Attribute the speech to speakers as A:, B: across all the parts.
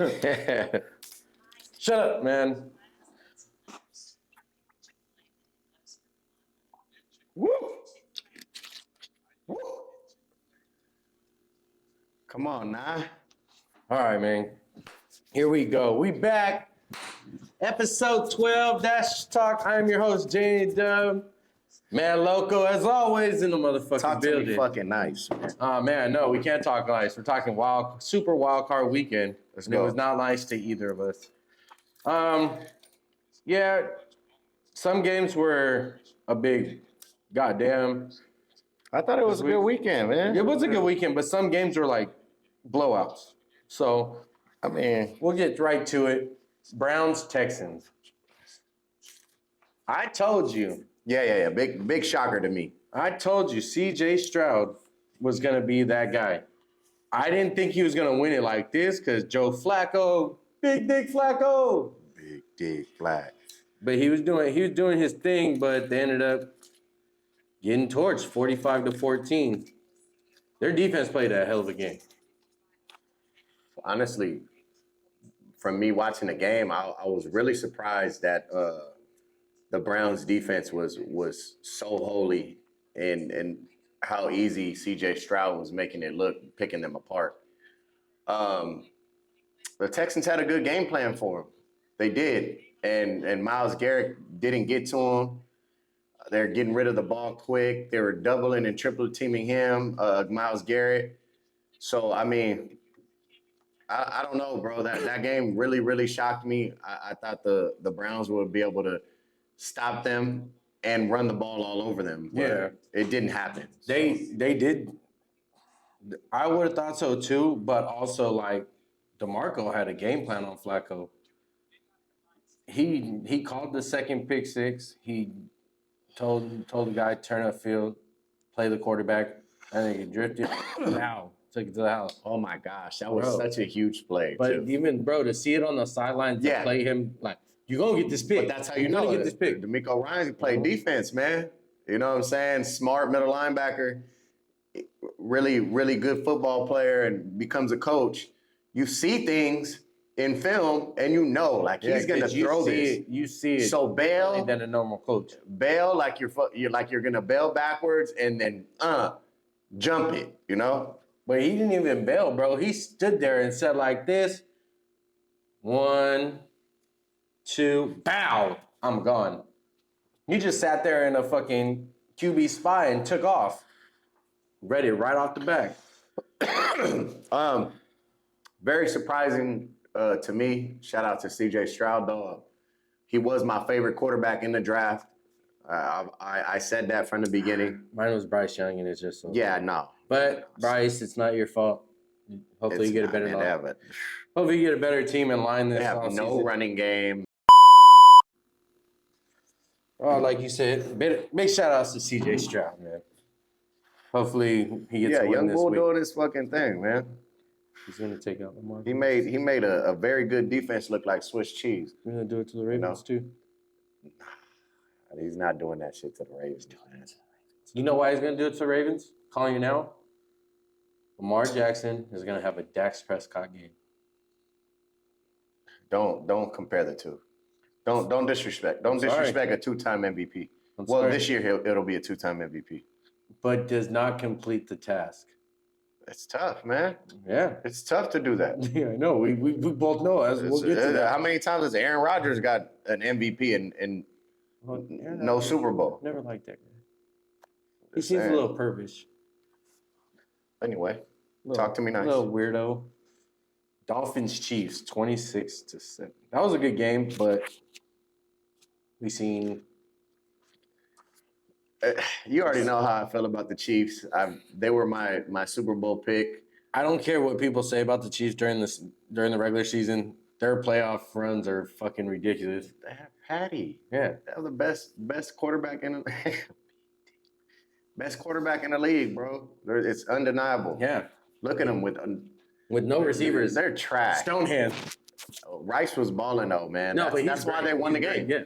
A: Shut up, man. Woo! Woo!
B: Come on, nah.
A: All right, man. Here we go. We back. Episode 12, Dash Talk. I am your host, JNEW. MANLOCC, as always, in the motherfucking
B: Talk to
A: building.
B: me fucking nice, man.
A: Man, no, we can't talk nice. We're talking super wild card weekend.
B: Let's
A: And
B: go.
A: it was not nice to either of us. Yeah, some games were a big goddamn.
B: I thought it was a good weekend, man.
A: It was a good weekend, but some games were like blowouts. So,
B: I mean,
A: we'll get right to it. Browns, Texans. I told you.
B: yeah. Big shocker to me.
A: I told you CJ Stroud was going to be that guy. I didn't think he was going to win it like this because Joe Flacco, Big Dick Flacco.
B: Big Dick Flack.
A: But he was doing his thing, but they ended up getting torched 45-14. Their defense played a hell of a game.
B: Honestly, from me watching the game, I was really surprised that the Browns defense was so holy and how easy CJ Stroud was making it look, picking them apart. The Texans had a good game plan for him. They did. And Myles Garrett didn't get to him. They're getting rid of the ball quick. They were doubling and triple teaming him, Myles Garrett. So, I mean, I don't know, bro. That game really, really shocked me. I thought the Browns would be able to stop them and run the ball all over them. But
A: Yeah.
B: it didn't happen.
A: They did. I would have thought so too, but also like DeMarco had a game plan on Flacco. He called the second pick six. He told the guy turn upfield, play the quarterback, and he drifted. Now took it to the house.
B: Oh my gosh, that was
A: Bro.
B: such a huge play.
A: But
B: too.
A: even bro, to see it on the sideline to
B: Yeah.
A: play him like you're gonna get this pick.
B: But that's how you
A: You're
B: know
A: gonna get this pick.
B: D'Amico Ryan played defense, man. You know what I'm saying? Smart middle linebacker, really, really good football player, and becomes a coach. You see things in film, and you know, like he's gonna
A: 'cause you
B: throw
A: see
B: this.
A: it, you see it.
B: So bail,
A: than a normal coach.
B: bail like you're gonna bail backwards, and then jump it. You know?
A: But he didn't even bail, bro. He stood there and said like this. 1, 2, bow. I'm gone. He just sat there in a fucking QB spy and took off. Read it right off the back.
B: Very surprising to me. Shout out to CJ Stroud, though. He was my favorite quarterback in the draft. I said that from the beginning.
A: Mine was Bryce Young, and it's just so.
B: Yeah, no.
A: But Bryce, it's not your fault. Hopefully you get a better
B: They
A: line.
B: have it.
A: Hopefully you get a better team in line this
B: They have no
A: offseason.
B: running game.
A: Oh, like you said, big shout outs to CJ Stroud, man. Hopefully he gets a win
B: Young
A: this
B: Bull
A: week.
B: doing his fucking thing, man.
A: He's gonna take out Lamar.
B: He made a very good defense look like Swiss cheese.
A: He's gonna do it to the Ravens too.
B: He's not doing that shit to the Ravens. Man.
A: You know why he's gonna do it to the Ravens? Calling you now. Lamar Jackson is gonna have a Dax Prescott game.
B: Don't compare the two. Don't disrespect. Don't
A: I'm sorry.
B: disrespect a two-time MVP.
A: I'm
B: Well,
A: sorry.
B: this year it'll be a two-time MVP.
A: But does not complete the task.
B: It's tough, man.
A: Yeah.
B: It's tough to do that.
A: Yeah, I know. We both know. As we'll get to that.
B: How many times has Aaron Rodgers got an MVP and
A: Well, Aaron
B: no
A: Rodgers,
B: Super Bowl?
A: Never liked that guy. He
B: Just
A: seems a
B: saying.
A: little pervish.
B: Anyway,
A: Little-
B: talk to me nice.
A: Little weirdo. Dolphins Chiefs 26-7. That was a good game, but we seen.
B: You already know how I feel about the Chiefs. They were my Super Bowl pick.
A: I don't care what people say about the Chiefs during the regular season. Their playoff runs are fucking ridiculous.
B: They have Patty.
A: Yeah.
B: They have the best quarterback in the best quarterback in the league, bro. It's undeniable.
A: Yeah.
B: Look at them with
A: no receivers.
B: They're trash.
A: Stonehand.
B: Rice was balling though, man.
A: No, but
B: that's why they won the game.
A: Yeah.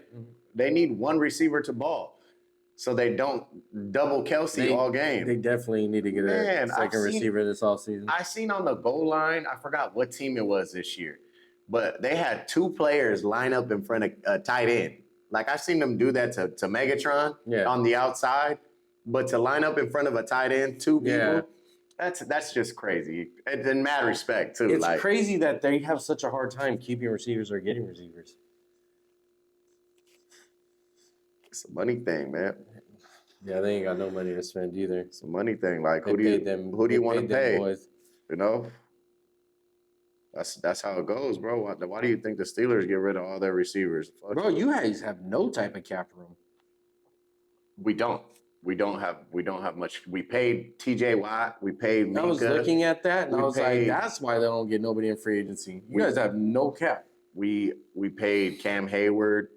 B: They need one receiver to ball, so they don't double Kelsey all game.
A: They definitely need to get a
B: Man,
A: second receiver this offseason.
B: I seen on the goal line, I forgot what team it was this year. but they had 2 players line up in front of a tight end. Like, I've seen them do that to Megatron on the outside, but to line up in front of a tight end, 2 people, that's just crazy. And in mad respect, too.
A: It's crazy that they have such a hard time keeping receivers or getting receivers.
B: It's a money thing, man.
A: Yeah, they ain't got no money to spend either.
B: It's a money thing. Like, who do you want to pay? Boys. You know? That's how it goes, bro. Why do you think the Steelers get rid of all their receivers? Fuck.
A: Bro, you guys have no type of cap room.
B: We don't. We don't have much. We paid TJ Watt. We paid Minka.
A: I was looking at that and I was like, that's why they don't get nobody in free agency. You guys have no cap.
B: We paid Cam Hayward.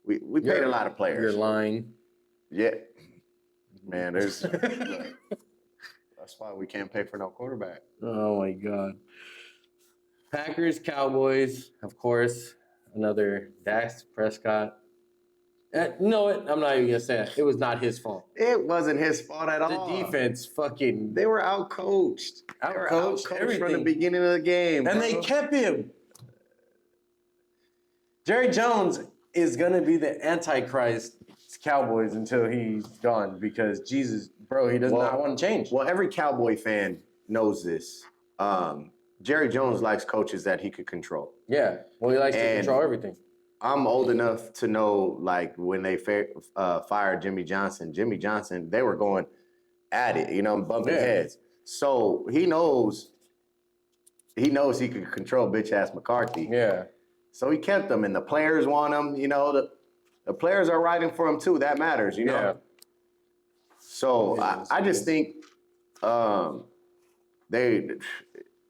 B: We paid a lot of players.
A: You're lying.
B: Yeah. Man, there's look, that's why we can't pay for no quarterback.
A: Oh my God. Packers, Cowboys, of course. Another Dak Prescott. You know what? I'm not even gonna say it. It was not his fault.
B: It wasn't his fault at all.
A: The defense fucking.
B: They were outcoached.
A: Outcoached
B: from the beginning of the game.
A: And they kept him. Jerry Jones is gonna be the Antichrist Cowboys until he's gone because Jesus, bro, he does not want to change.
B: Well, every Cowboy fan knows this. Jerry Jones likes coaches that he could control.
A: Yeah, well, he likes to control everything.
B: I'm old enough to know, like, when they fired Jimmy Johnson, they were going at it, you know, bumping heads. So he knows he could control bitch-ass McCarthy.
A: Yeah.
B: So he kept them, and the players want him, you know, the players are riding for him too. That matters, you know?
A: Yeah.
B: So I just think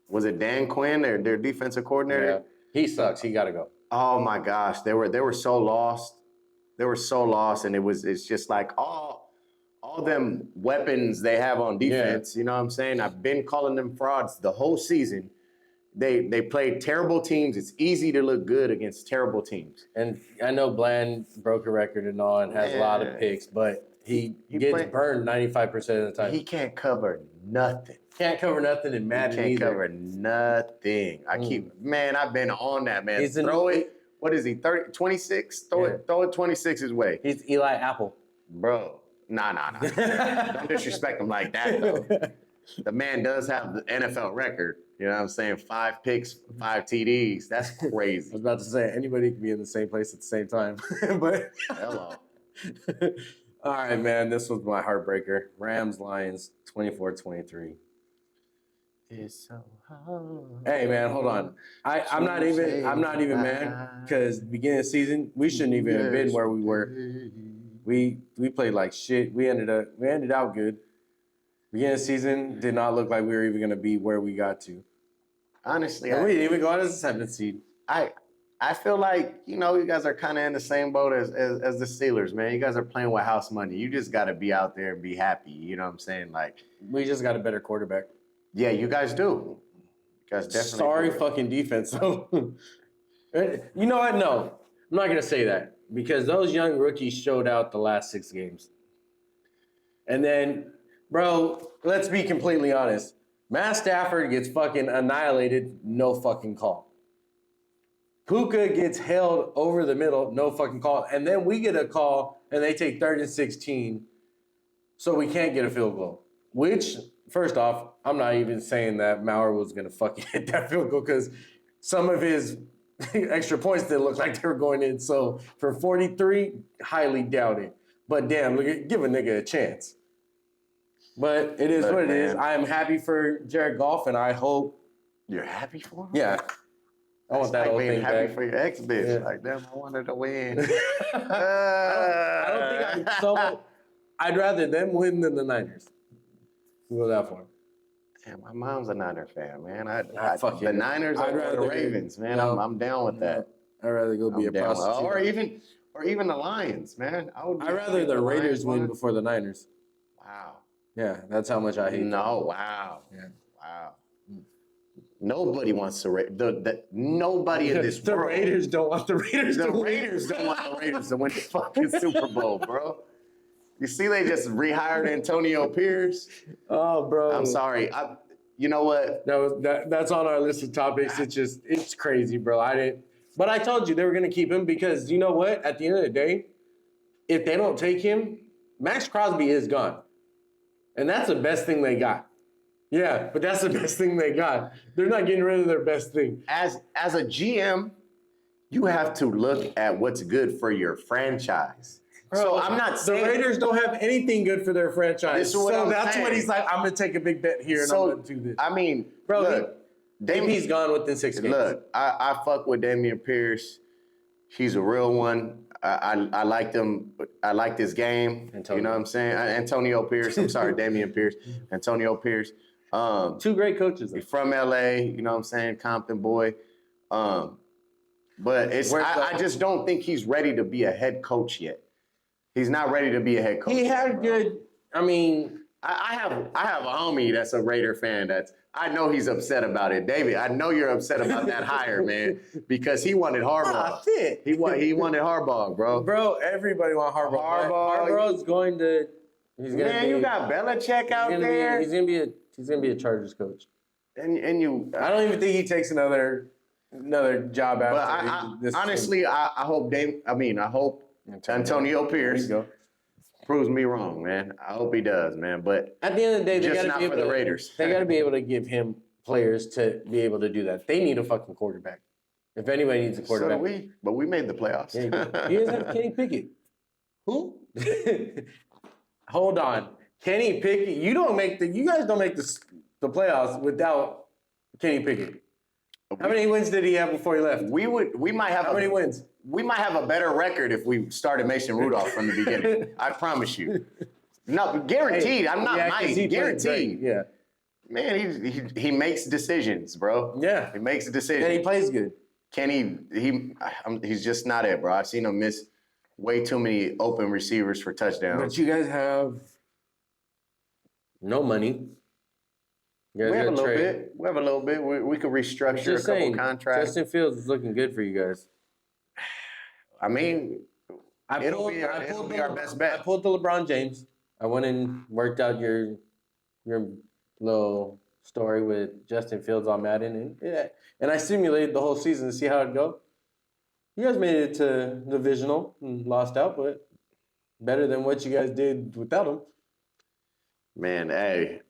B: was it Dan Quinn, their defensive coordinator?
A: Yeah. He sucks. He got to go.
B: Oh my gosh, they were so lost. They were so lost, and it's just like all them weapons they have on defense. You know what I'm saying? I've been calling them frauds the whole season. They played terrible teams. It's easy to look good against terrible teams.
A: And I know Bland broke a record and all and has a lot of picks, but he gets burned 95% of the time.
B: He can't cover nothing.
A: Can't cover nothing in Madden either.
B: He can't cover nothing. I've been on that, man. Throw it. What is he, 26? Throw it 26's way.
A: He's Eli Apple.
B: Bro, nah. Don't disrespect him like that, though. The man does have the NFL record. You know what I'm saying? 5 picks, 5 TDs. That's crazy.
A: I was about to say, anybody can be in the same place at the same time. But
B: hello.
A: All right, man. This was my heartbreaker. Rams, Lions, 24-23.
B: It's so hard.
A: Hey, man, hold on. I'm not even mad because beginning of the season, we shouldn't even have been where we were. We played like shit. We ended out good. Beginning of the season did not look like we were even going to be where we got to.
B: Honestly,
A: we didn't even go out as a 7th seed.
B: I feel like, you know, you guys are kind of in the same boat as the Steelers, man. You guys are playing with house money. You just got to be out there and be happy. You know what I'm saying? Like,
A: we just got a better quarterback.
B: Yeah, you guys do. You guys definitely
A: Sorry
B: do.
A: Fucking defense. You know what? No, I'm not going to say that because those young rookies showed out the last 6 games. And then, bro, let's be completely honest. Matt Stafford gets fucking annihilated, no fucking call. Puka gets held over the middle, no fucking call. And then we get a call, and they take 3rd and 16, so we can't get a field goal. Which, first off, I'm not even saying that Maurer was going to fucking hit that field goal because some of his extra points didn't look like they were going in. So for 43, highly doubt it. But damn, give a nigga a chance. But it is what it is. I am happy for Jared Goff, and I hope...
B: You're happy for him?
A: Yeah. I want that
B: like
A: whole
B: being
A: thing
B: happy
A: back.
B: for your ex-bitch. Yeah. Like, damn, I wanted to win.
A: I don't think I'm so... I'd rather them win than the Niners. We'll go that far.
B: Damn, my mom's a Niner fan, man.
A: The
B: Niners are the Ravens, man.
A: No,
B: I'm down with that.
A: I'd rather go be a prostitute.
B: Or even the Lions, man.
A: I'd rather the Raiders win before the Niners.
B: Wow.
A: Yeah, that's how much I hate them.
B: No, wow.
A: Yeah.
B: Wow. Nobody wants to nobody in this
A: the
B: world.
A: Raiders don't want the Raiders to win.
B: The Raiders don't want the Raiders to win the fucking Super Bowl, bro. You see, they just rehired Antonio Pierce.
A: Oh, bro.
B: I'm sorry. you know what?
A: That's on our list of topics. It's crazy, bro. But I told you they were gonna keep him because you know what? At the end of the day, if they don't take him, Max Crosby is gone, and that's the best thing they got. Yeah, but that's the best thing they got. They're not getting rid of their best thing.
B: As a GM, you have to look at what's good for your franchise.
A: Bro,
B: so I'm not saying
A: the Raiders don't have anything good for their franchise. That's
B: saying.
A: what he's like. I'm gonna take a big bet here and I'm gonna do this.
B: I mean,
A: bro,
B: look,
A: DP's gone within 6 games.
B: Look, I fuck with Damian Pierce. He's a real one. I liked him. I like this game.
A: Antonio.
B: You know what I'm saying? Antonio Pierce. I'm sorry, Damian Pierce. Antonio Pierce.
A: Two great coaches.
B: He's from LA. You know what I'm saying? Compton boy. But I just don't think he's ready to be a head coach yet. He's not ready to be a head coach.
A: He had good. I mean,
B: I have a homie that's a Raider fan. I know he's upset about it, David. I know you're upset about that hire, man, because he wanted Harbaugh. He wanted Harbaugh, bro.
A: Bro, everybody want Harbaugh. Harbaugh's going to.
B: You got Belichick out there.
A: He's gonna be a Chargers coach.
B: And you.
A: I don't even think he takes another job after.
B: But honestly, I hope I hope Antonio Pierce proves me wrong, man. I hope he does, man. But
A: at the end of the day, they
B: just
A: gotta
B: not
A: be
B: for
A: able
B: the Raiders.
A: They gotta be able to give him players to be able to do that. They need a fucking quarterback. If anybody needs a quarterback,
B: but we made the playoffs.
A: Yeah, he doesn't have Kenny Pickett. Who? Hold on, Kenny Pickett. You guys don't make the playoffs without Kenny Pickett. How many wins did he have before he left?
B: We might have
A: how many wins?
B: We might have a better record if we started Mason Rudolph from the beginning. I promise you. No, guaranteed. I'm not nice. Guaranteed.
A: Yeah.
B: Man, he makes decisions, bro.
A: Yeah.
B: He makes decisions.
A: And he plays good.
B: He's just not it, bro. I've seen him miss way too many open receivers for touchdowns.
A: But you guys have no money.
B: We have a little bit. We could restructure a couple contracts.
A: Justin Fields is looking good for you guys.
B: I mean, it'll be our best bet.
A: I pulled the LeBron James. I went and worked out your little story with Justin Fields on Madden, and I simulated the whole season to see how it'd go. You guys made it to Divisional and lost out, but better than what you guys did without him.
B: Man, hey.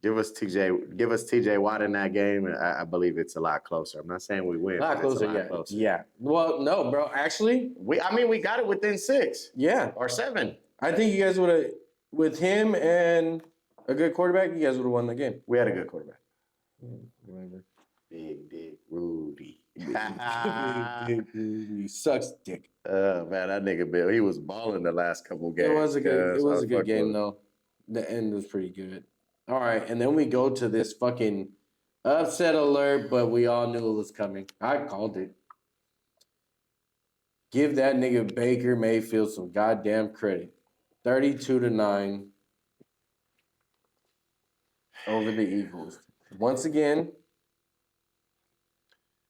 B: Give us TJ Watt in that game, and I believe it's a lot closer. I'm not saying we win.
A: A lot closer. Yeah. Well, no, bro. Actually,
B: we got it within 6.
A: Yeah.
B: Or 7.
A: I think you guys would have, with him and a good quarterback, you guys would have won the game.
B: We had a good quarterback.
A: Whatever.
B: Big Dick Rudy.
A: Big Rudy sucks dick.
B: Oh man, that nigga Bill, he was balling the last couple games.
A: It was a good game though. The end was pretty good. All right, and then we go to this fucking upset alert, but we all knew it was coming. I called it. Give that nigga Baker Mayfield some goddamn credit. 32-9 over the Eagles. Once again,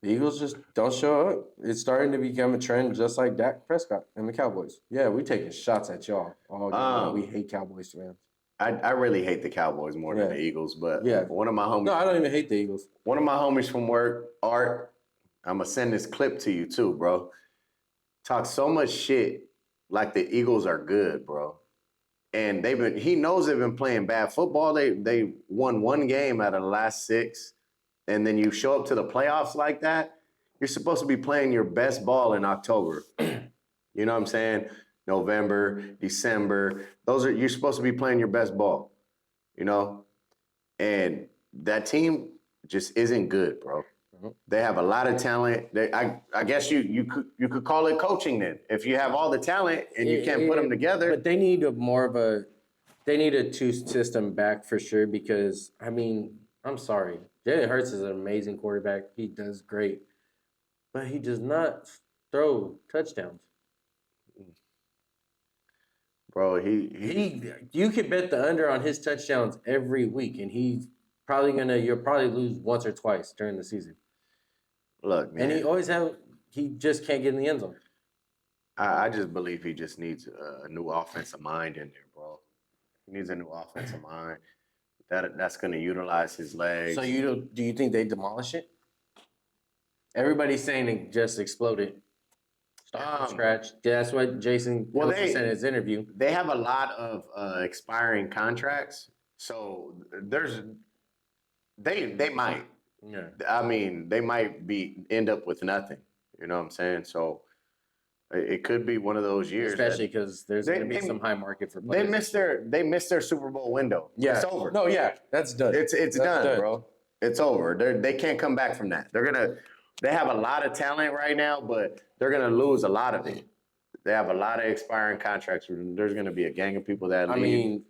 A: the Eagles just don't show up. It's starting to become a trend just like Dak Prescott and the Cowboys. Yeah, we taking shots at y'all all game. We hate Cowboys fans.
B: I really hate the Cowboys more than the Eagles, but one of my homies.
A: No, I don't even hate the Eagles.
B: One of my homies from work, Art, I'm gonna send this clip to you too, bro. Talk so much shit like the Eagles are good, bro. And he knows they've been playing bad football. They won 1 game out of the last 6. And then you show up to the playoffs like that, you're supposed to be playing your best ball in October. You know what I'm saying? November, December. You're supposed to be playing your best ball, you know? And that team just isn't good, bro. Mm-hmm. They have a lot of talent. I guess you could call it coaching then. If you have all the talent and you can't put them together.
A: But they need they need a 2-system back for sure because, I mean, I'm sorry. Jalen Hurts is an amazing quarterback. He does great. But he does not throw touchdowns.
B: Bro,
A: you could bet the under on his touchdowns every week, and he's probably you'll probably lose once or twice during the season.
B: Look, man.
A: And he just can't get in the end zone.
B: I just believe he just needs a new offensive mind in there, bro. He needs a new offensive mind. that's going to utilize his legs.
A: So do you think they demolish it? Everybody's saying it just exploded. Start from scratch. That's what Jason Kelsey said in his interview.
B: They have a lot of expiring contracts, so they might.
A: Yeah.
B: I mean, they might end up with nothing. You know what I'm saying? So it could be one of those years,
A: especially because there's going to be some high market for players.
B: They missed their Super Bowl window.
A: Yeah,
B: it's over.
A: No, yeah, that's done.
B: It's done, bro. It's over. They can't come back from that. They have a lot of talent right now, but they're gonna lose a lot of it. They have a lot of expiring contracts. There's gonna be a gang of people that leave.
A: I mean,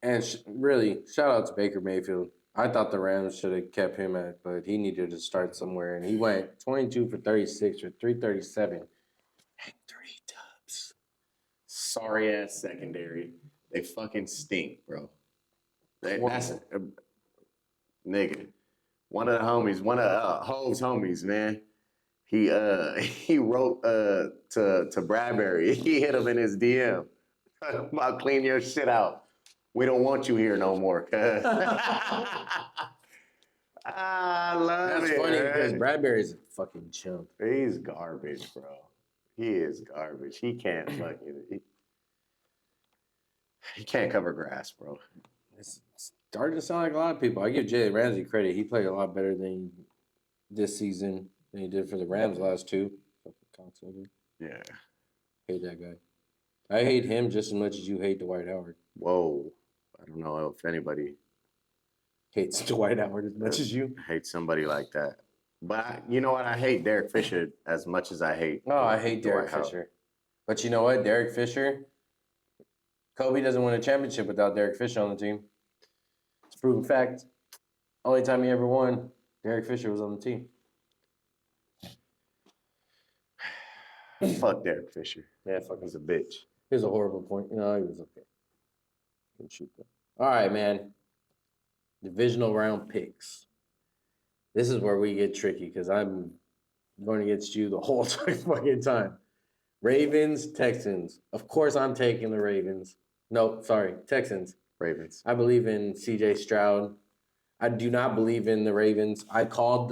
A: and really, shout out to Baker Mayfield. I thought the Rams should have kept him but he needed to start somewhere, and he went 22 for 36 or 337 and 3 dubs.
B: Sorry ass secondary. They fucking stink, bro. That's nigga. One of the homies, one of Hove's homies, man. He wrote to Bradbury. He hit him in his DM. I'll clean your shit out. We don't want you here no more. I love
A: That's
B: it.
A: funny
B: man.
A: because Bradbury's a fucking chump.
B: He's garbage, bro. He is garbage. He can't fucking. He can't cover grass, bro.
A: It's starting to sound like a lot of people. I give Jalen Ramsey credit. He played a lot better than this season than he did for the Rams last two. Fucking cocksucker.
B: Yeah.
A: Hate that guy. I hate him just as much as you hate Dwight Howard.
B: Whoa. I don't know if anybody
A: hates Dwight Howard as much as you.
B: Hate somebody like that. But you know what? I hate Derek Fisher as much as I hate.
A: No, I hate Derek Fisher. But you know what? Derek Fisher, Kobe doesn't win a championship without Derek Fisher on the team. It's a proven fact. Only time he ever won, Derek Fisher was on the team.
B: Fuck Derek Fisher.
A: Yeah, fuck him.
B: He's a bitch.
A: He was a horrible point. No, he was okay. Couldn't shoot that. All right, man. Divisional round picks. This is where we get tricky because I'm going against you the whole fucking time. Ravens, Texans. Of course, I'm taking the Ravens. No, sorry, Texans.
B: Ravens.
A: I believe in C.J. Stroud. I do not believe in the Ravens. I called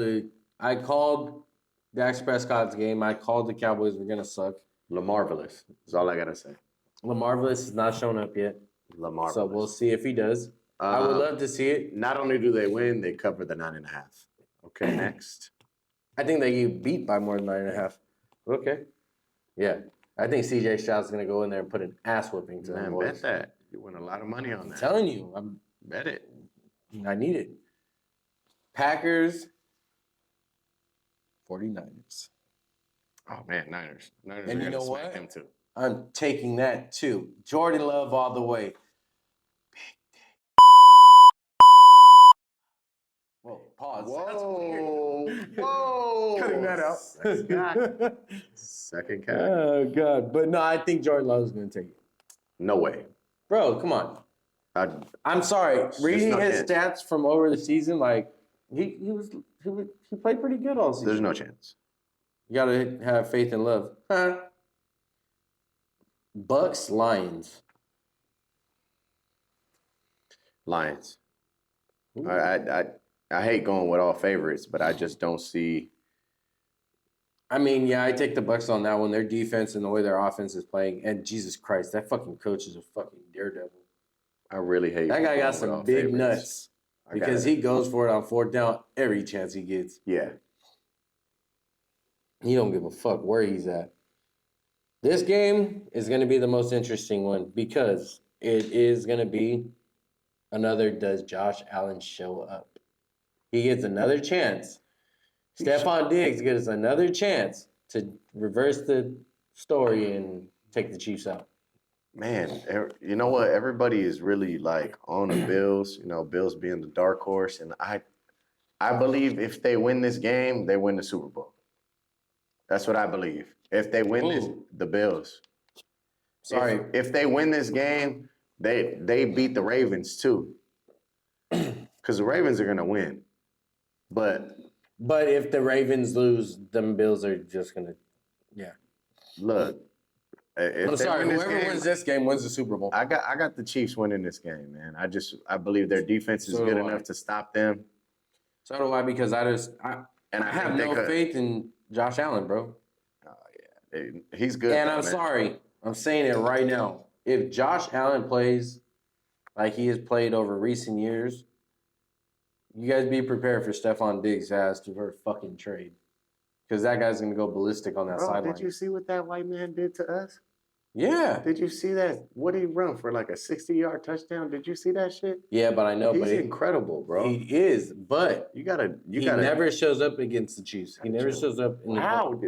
A: Dak Prescott's game. I called the Cowboys were gonna suck.
B: LaMarvelous is all I gotta say.
A: LaMarvelous has not shown up yet.
B: LaMarvelous.
A: So we'll see if he does. I would love to see it.
B: Not only do they win, they cover the 9.5. Okay, next.
A: I think they get beat by more than 9.5. Okay. Yeah. I think C.J. Stroud's going to go in there and put an ass whipping to them boys.
B: Bet that. You win a lot of money on that.
A: I'm telling you.
B: Bet it.
A: I need it. Packers, 49ers.
B: Oh, man, Niners. Niners
A: and
B: are
A: you know
B: smack
A: what?
B: them too.
A: I'm taking that too. Jordan Love all the way. Whoa, pause.
B: Whoa.
A: Cutting that out.
B: Second cat.
A: Oh, God. But no, I think Jordan Love's going to take it.
B: No way.
A: Bro, come on. I'm sorry. Reading his stats from over the season, like, he played pretty good all season.
B: There's no chance.
A: You got to have faith in Love. Bucks, Lions.
B: Lions. I hate going with all favorites, but I just don't see.
A: I mean, yeah, I take the Bucks on that one. Their defense and the way their offense is playing, and Jesus Christ, that fucking coach is a fucking daredevil.
B: I really hate
A: that guy. Got some big
B: favorites.
A: Nuts because he goes for it on fourth down every chance he gets.
B: Yeah,
A: he don't give a fuck where he's at. This game is going to be the most interesting one because it is going to be another. Does Josh Allen show up? He gets another chance. Stephon Diggs gets another chance to reverse the story and take the Chiefs out.
B: Man, you know what? Everybody is really like on the Bills. You know, Bills being the dark horse, and I believe if they win this game, they win the Super Bowl. That's what I believe. If they win the Bills.
A: Sorry,
B: if they win this game, they beat the Ravens too, because the Ravens are gonna win. But
A: if the Ravens lose, them Bills are just gonna,
B: Look, If
A: I'm
B: they
A: sorry.
B: win this
A: Whoever
B: game,
A: wins this game wins the Super Bowl.
B: I got the Chiefs winning this game, man. I believe their defense is
A: So
B: good
A: do I.
B: enough to stop them.
A: So do I, because I
B: And I
A: have
B: think they
A: no
B: could.
A: faith in Josh Allen, bro.
B: He's good.
A: And
B: though,
A: I'm
B: man.
A: sorry. I'm saying it right now. If Josh Allen plays like he has played over recent years, you guys be prepared for Stephon Diggs' ass to for a fucking trade. Because that guy's going to go ballistic on that
B: Bro,
A: sideline.
B: did you see what that white man did to us?
A: Yeah.
B: Did you see that? What did he run for, like a 60-yard touchdown? Did you see that shit?
A: Yeah, but I know.
B: He's incredible, bro.
A: He is, but
B: You gotta.
A: he never shows up against the Chiefs. He never shows up in
B: Wow,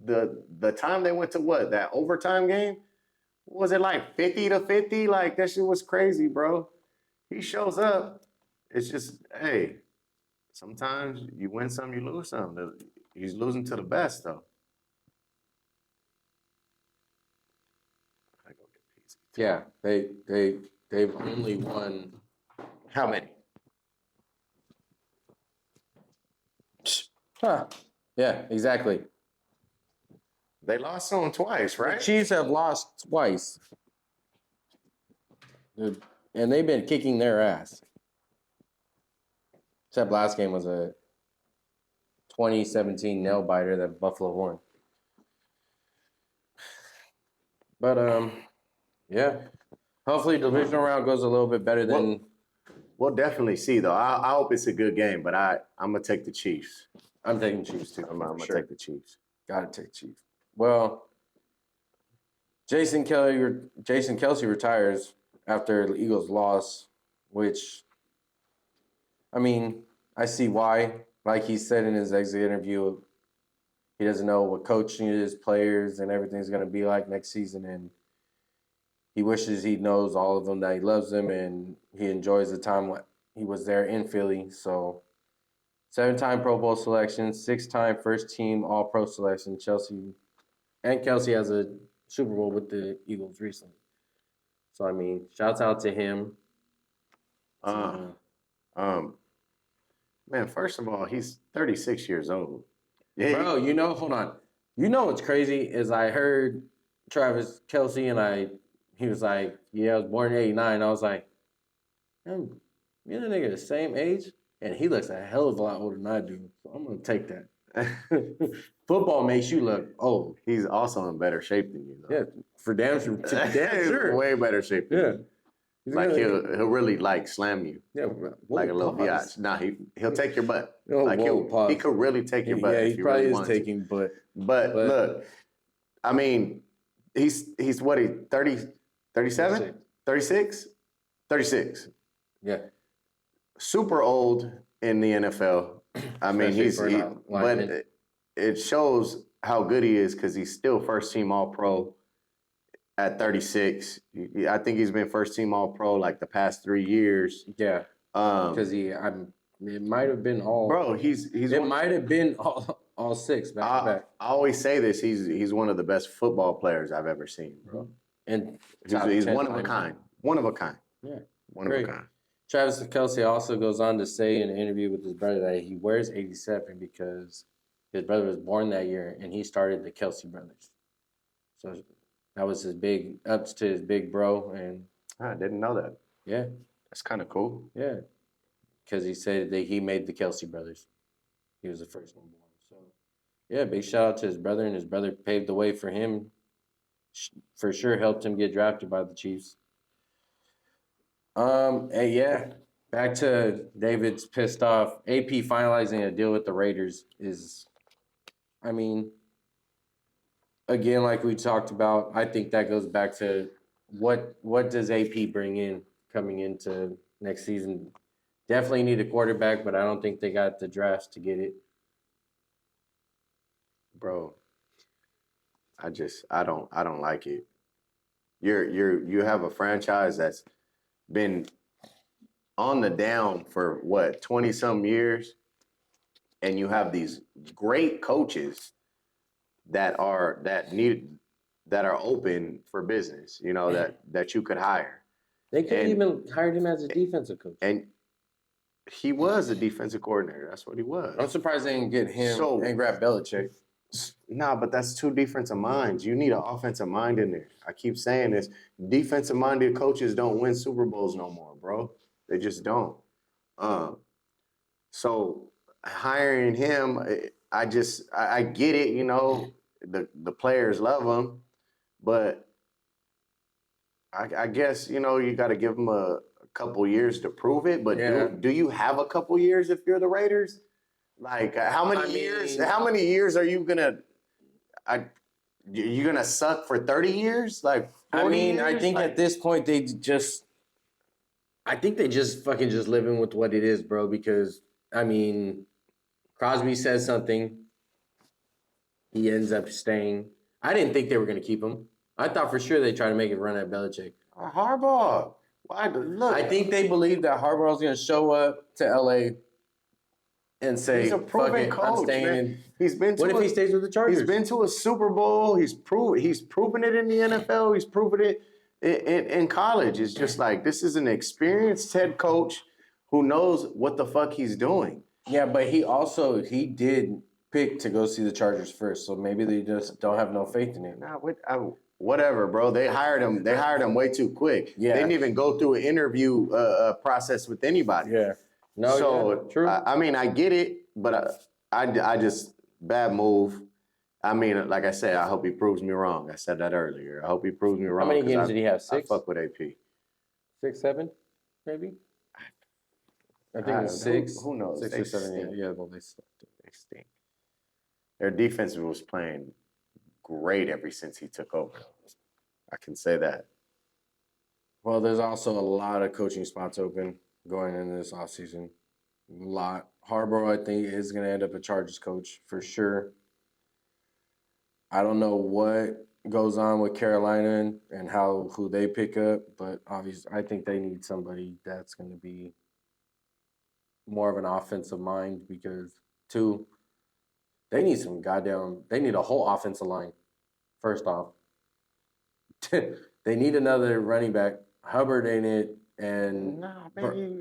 B: the time they went to what, that overtime game? What was it, like 50-50? Like, that shit was crazy, bro. He shows up. It's just, hey, sometimes you win some, you lose some. He's losing to the best, though. I go get pizza.
A: Yeah, they've only won
B: How many?
A: Huh. Yeah, exactly.
B: They lost someone twice, right?
A: The Chiefs have lost twice. And they've been kicking their ass. Except last game was a 2017 nail biter that Buffalo won. But yeah. Hopefully divisional round goes a little bit better than
B: We'll definitely see, though. I hope it's a good game, but I'm going to take the Chiefs.
A: I'm taking Chiefs too.
B: I'm going to take the Chiefs.
A: Gotta take Chiefs. Well, Jason Kelsey retires after the Eagles loss, which, I mean, I see why. Like he said in his exit interview, he doesn't know what coaching his players and everything's going to be like next season, and he wishes he knows all of them, that he loves them, and he enjoys the time when he was there in Philly. So 7-time Pro Bowl selection, 6-time first team All-Pro selection. Kelsey has a Super Bowl with the Eagles recently. So, I mean, shouts out to him.
B: Man, first of all, he's 36 years old.
A: Yeah. Bro, hold on. You know what's crazy is I heard Travis Kelsey he was like, yeah, I was born in 89. I was like, damn, me and that nigga the same age? And he looks a hell of a lot older than I do. So I'm going to take that. Football makes you look old.
B: He's also in better shape than you, though.
A: Yeah, for damn sure. Damn sure.
B: Way better shape than you. Like, he'll really, like, slam you.
A: Yeah,
B: like a little biatch. Nah, he'll take your butt.
A: Oh,
B: like, he could really take your butt.
A: Yeah,
B: if
A: he probably
B: really
A: is taking butt.
B: But look, I mean, he's what, 37? 36? 36.
A: Yeah.
B: Super old in the NFL. I mean, but it shows how good he is because he's still first team All-Pro at 36. I think he's been first team All-Pro like the past 3 years.
A: Yeah. Because it might have been all.
B: Bro,
A: it might have been all 6 back to back.
B: I always say this. He's one of the best football players I've ever seen, bro.
A: And
B: he's one of a kind. One of a kind.
A: Yeah.
B: One of a kind.
A: Travis Kelsey also goes on to say in an interview with his brother that he wears 87 because his brother was born that year and he started the Kelsey brothers. So that was his big ups to his big bro. And
B: I didn't know that.
A: Yeah.
B: That's kind of cool.
A: Yeah. Because he said that he made the Kelsey brothers. He was the first one born. So, yeah, big shout out to his brother, and his brother paved the way for him. For sure helped him get drafted by the Chiefs. And yeah, back to David's pissed off. AP finalizing a deal with the Raiders is, I mean, again, like we talked about, I think that goes back to what does AP bring in coming into next season? Definitely need a quarterback, but I don't think they got the drafts to get it.
B: Bro, I don't like it. You have a franchise that's been on the down for what, 20-some years, and you have these great coaches that are open for business, that you could hire.
A: They could even hired him as a defensive coach.
B: And he was a defensive coordinator. That's what he was.
A: I'm surprised they didn't get him and grab Belichick.
B: Nah, but that's two defensive minds. You need an offensive mind in there. I keep saying this. Defensive minded coaches don't win Super Bowls no more, bro. They just don't. Um, so hiring him, I get it. You know, the players love him, but I guess you know you got to give him a couple years to prove it. But
A: Yeah.
B: do you have a couple years if you're the Raiders? Like how many years? How many years are you gonna? You gonna suck for 30 years? Like 40 years?
A: I think at this point I think they just fucking just living with what it is, bro. Because I mean, Crosby says something, he ends up staying. I didn't think they were gonna keep him. I thought for sure they try to make it run at Belichick.
B: Harbaugh. Why? Look,
A: I think they believe that Harbaugh is gonna show up to LA and say,
B: he's a proven
A: "Fuck it, I'm
B: coach,
A: staying."
B: man. He's been.
A: What if he stays with the Chargers?
B: He's been to a Super Bowl. He's proven it in the NFL. He's proven it in college. It's just like this is an experienced head coach who knows what the fuck he's doing.
A: Yeah, but he did pick to go see the Chargers first, so maybe they just don't have no faith in him.
B: Nah, whatever, bro. They hired him. They hired him way too quick.
A: Yeah.
B: They didn't even go through an interview process with anybody.
A: Yeah. No,
B: So
A: yeah, true.
B: I mean, I get it, but I just bad move. I mean, like I said, I hope he proves me wrong. I said that earlier. I hope he proves me wrong.
A: How many
B: 'cause
A: games did he have?
B: I
A: 6?
B: fuck with AP.
A: 6, 7, maybe. I think it was 6.
B: Who knows?
A: 6
B: They
A: or 7.
B: stink.
A: Yeah, well, they sucked.
B: They stink. Their defense was playing great ever since he took over. I can say that.
A: Well, there's also a lot of coaching spots open going into this offseason. A lot. Harbaugh, I think, is going to end up a Chargers coach for sure. I don't know what goes on with Carolina and who they pick up, but obviously, I think they need somebody that's going to be more of an offensive mind because, 2, they need they need a whole offensive line, first off. They need another running back. Hubbard ain't it, and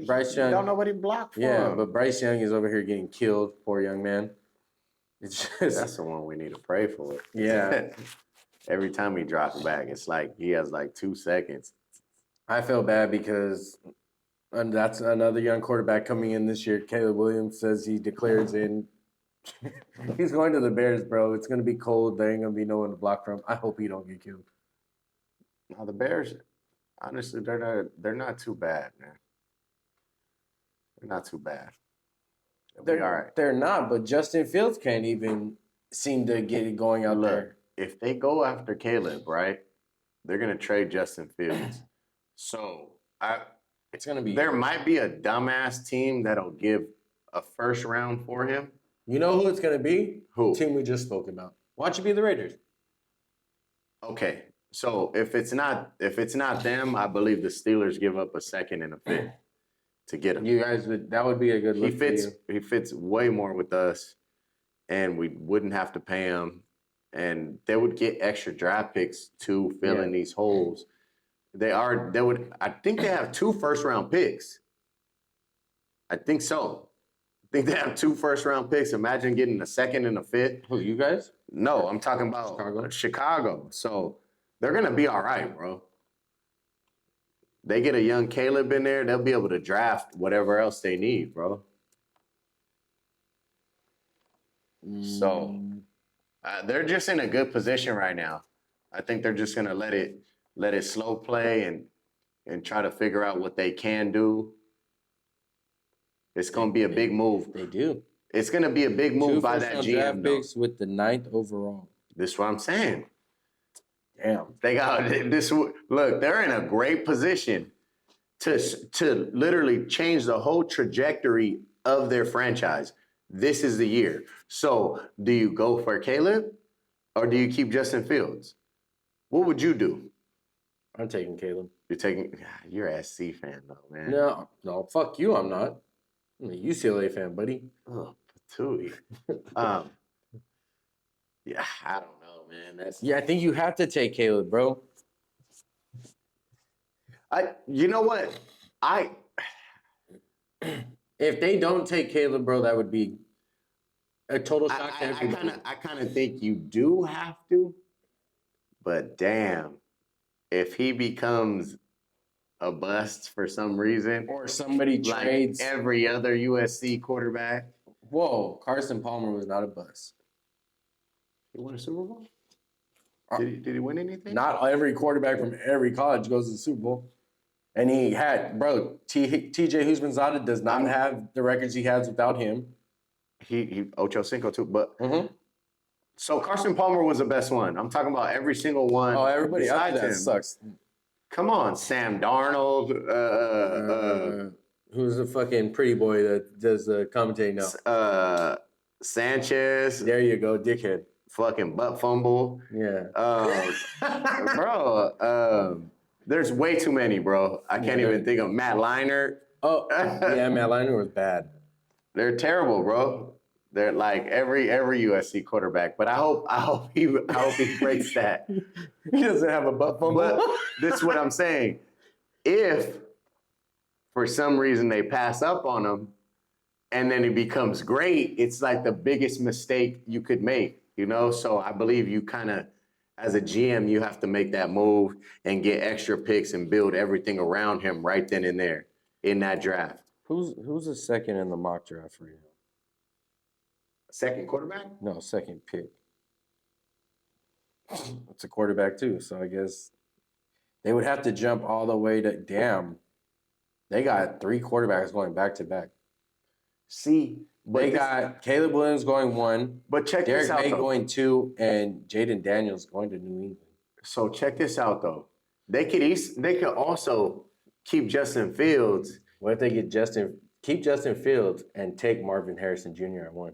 A: Bryce Young.
B: Don't know what he blocked for.
A: Yeah, but Bryce Young is over here getting killed, poor young man. It's just
B: That's the one we need to pray for.
A: Yeah.
B: Every time he drops back, it's like he has like 2 seconds.
A: I feel bad because that's another young quarterback coming in this year. Caleb Williams says he declares in. He's going to the Bears, bro. It's going to be cold. There ain't going to be no one to block from. I hope he don't get killed.
B: Now the Bears, honestly, they're not too bad, man. They're not too bad. They'll be all right.
A: They're not, but Justin Fields can't even seem to get it going out there.
B: If they go after Caleb, right, they're gonna trade Justin Fields. So
A: It's going to be.
B: there might be a dumbass team that'll give a first round for him.
A: You know who it's going to be?
B: Who?
A: Team we just spoke about. Watch it be the Raiders.
B: Okay. So if it's not them, I believe the Steelers give up a second and a fifth to get him.
A: You guys that would be a good look.
B: He fits way more with us, and we wouldn't have to pay him, and they would get extra draft picks to fill in these holes. I think they have 2 first-round picks. I think so. I think they have 2 first-round picks. Imagine getting a second and a fifth.
A: Who, you guys?
B: No, I'm talking about Chicago. So they're gonna be all right, bro. They get a young Caleb in there, they'll be able to draft whatever else they need, bro. So they're just in a good position right now. I think they're just gonna let it slow play and try to figure out what they can do. It's gonna be a big move.
A: They do.
B: It's gonna be a big move
A: 2
B: by that
A: first-round
B: GM.
A: draft picks with the 9th overall.
B: This is what I'm saying.
A: Damn.
B: They got this. Look, they're in a great position to literally change the whole trajectory of their franchise. This is the year. So, do you go for Caleb or do you keep Justin Fields? What would you do?
A: I'm taking Caleb.
B: You're an SC fan though, man.
A: No, fuck you. I'm not. I'm a UCLA fan, buddy.
B: Oh, patootie. Yeah, I don't know, man.
A: Yeah, I think you have to take Caleb, bro.
B: You know what?
A: If they don't take Caleb, bro, that would be a total shock to everybody.
B: I kind of think you do have to, but damn, if he becomes a bust for some reason,
A: Or somebody
B: like
A: trades.
B: every other USC quarterback.
A: Whoa, Carson Palmer was not a bust.
B: He won a Super Bowl? Did he win anything?
A: Not every quarterback from every college goes to the Super Bowl. And he had, bro, TJ Husmanzada does not have the records he has without him.
B: He Ocho Cinco too, but so Carson Palmer was the best one. I'm talking about every single one.
A: Oh, everybody
B: besides
A: after that
B: him.
A: sucks.
B: Come on, Sam Darnold.
A: Who's the fucking pretty boy that does the commentating now?
B: Sanchez.
A: There you go, dickhead.
B: Fucking butt fumble.
A: Yeah.
B: Bro, there's way too many, bro. I can't even think of Matt Leinart.
A: Oh, yeah, Matt Leinart was bad.
B: They're terrible, bro. They're like every USC quarterback. But I hope he breaks that.
A: He doesn't have a butt fumble.
B: But this is what I'm saying. If for some reason they pass up on him and then he becomes great, it's like the biggest mistake you could make, you know? So I believe you kind of, as a GM, you have to make that move and get extra picks and build everything around him right then and there in that draft.
A: Who's the second in the mock draft right now?
B: Second quarterback?
A: No, second pick. It's a quarterback too, so I guess they would have to jump all the way to damn. They got 3 quarterbacks going back to back.
B: See, but
A: they got Caleb Williams going 1,
B: but check
A: Derek
B: this out,
A: May
B: though.
A: going 2, and Jaden Daniels going to New England.
B: So check this out though. They could also keep Justin Fields.
A: What if they keep Justin Fields and take Marvin Harrison Jr. at 1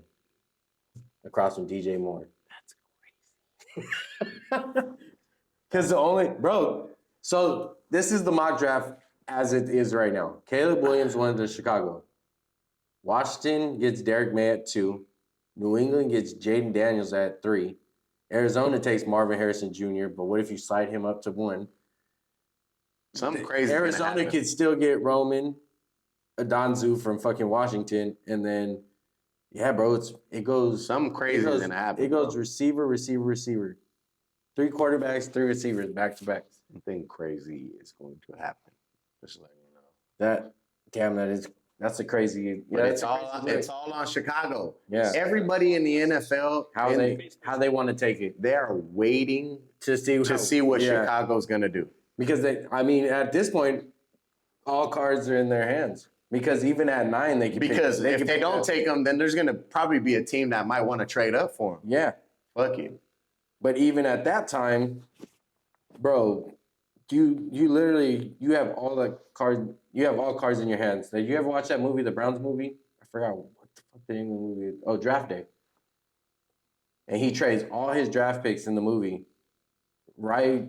A: across from DJ Moore? That's crazy. Because so this is the mock draft as it is right now. Caleb Williams went to Chicago. Washington gets Derek May at 2. New England gets Jaden Daniels at 3. Arizona takes Marvin Harrison Jr., but what if you slide him up to 1?
B: Something crazy.
A: Arizona could still get Roman Adonzu from fucking Washington, and then, yeah, bro, it goes.
B: Something crazy is gonna happen.
A: It goes receiver, receiver, receiver. 3 quarterbacks, 3 receivers, back to back.
B: Something crazy is going to happen. Just letting you know.
A: That's a crazy.
B: But it's all on Chicago.
A: Yeah.
B: Everybody in the NFL,
A: how they want to take it.
B: They are waiting
A: to see
B: what Chicago's gonna do.
A: Because at this point, all cards are in their hands. Because even at 9, they can.
B: Because if they don't take them, then there's gonna probably be a team that might want to trade up for them.
A: Yeah.
B: Fuck it.
A: But even at that time, bro, you have all the cards. You have all cards in your hands. Did you ever watch that movie, the Browns movie? I forgot what the fuck the name of the movie is. Oh, Draft Day. And he trades all his draft picks in the movie. Right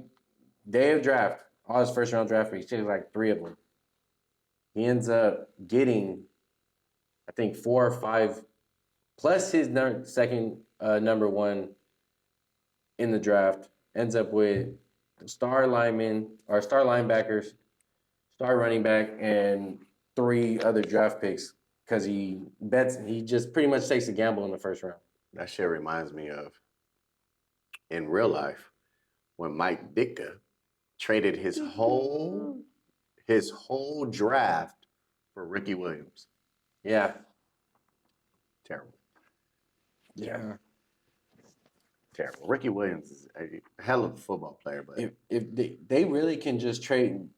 A: day of draft, all his first round draft picks. He takes like 3 of them. He ends up getting, I think, 4 or 5, plus his second number 1 in the draft. Ends up with star linebackers, star running back, and 3 other draft picks because he just pretty much takes a gamble in the first round.
B: That shit reminds me of, in real life, when Mike Ditka traded his whole draft for Ricky Williams.
A: Yeah.
B: Terrible.
A: Yeah.
B: Terrible. Ricky Williams is a hell of a football player, but
A: if they really can just trade,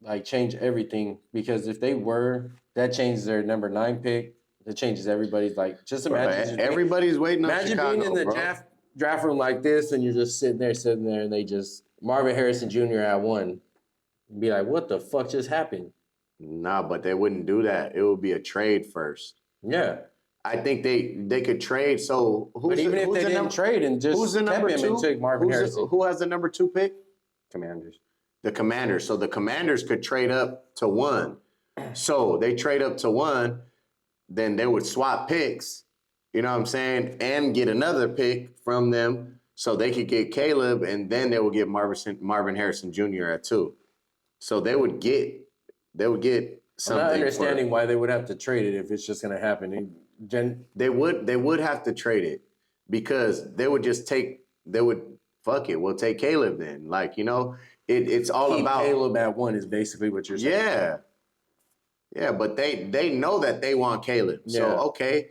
A: like, change everything, because if they were, that changes their number 9 pick. That changes everybody's, like, just imagine.
B: Everybody's waiting on Chicago.
A: Imagine being in the draft room like this, and you're just sitting there, and they just Marvin Harrison Jr. at 1. You'd be like, what the fuck just happened?
B: Nah, but they wouldn't do that. It would be a trade first.
A: Yeah.
B: I think they could trade. So
A: but even if they didn't trade and just
B: who's the
A: kept
B: number
A: him
B: 2?
A: and took Marvin Harrison.
B: Who has the number 2 pick?
A: Commanders.
B: The Commanders. So the Commanders could trade up to 1. So they trade up to 1, then they would swap picks, you know what I'm saying, and get another pick from them so they could get Caleb, and then they would get Marvin Harrison Jr. at 2. So they would get something.
A: I'm not understanding why they would have to trade it if it's just going to happen.
B: They would have to trade it because they would just fuck it. We'll take Caleb then. Like, it's all
A: keep
B: about
A: Caleb at 1 is basically what you're saying.
B: Yeah. Yeah, but they know that they want Caleb. So
A: Yeah.
B: okay,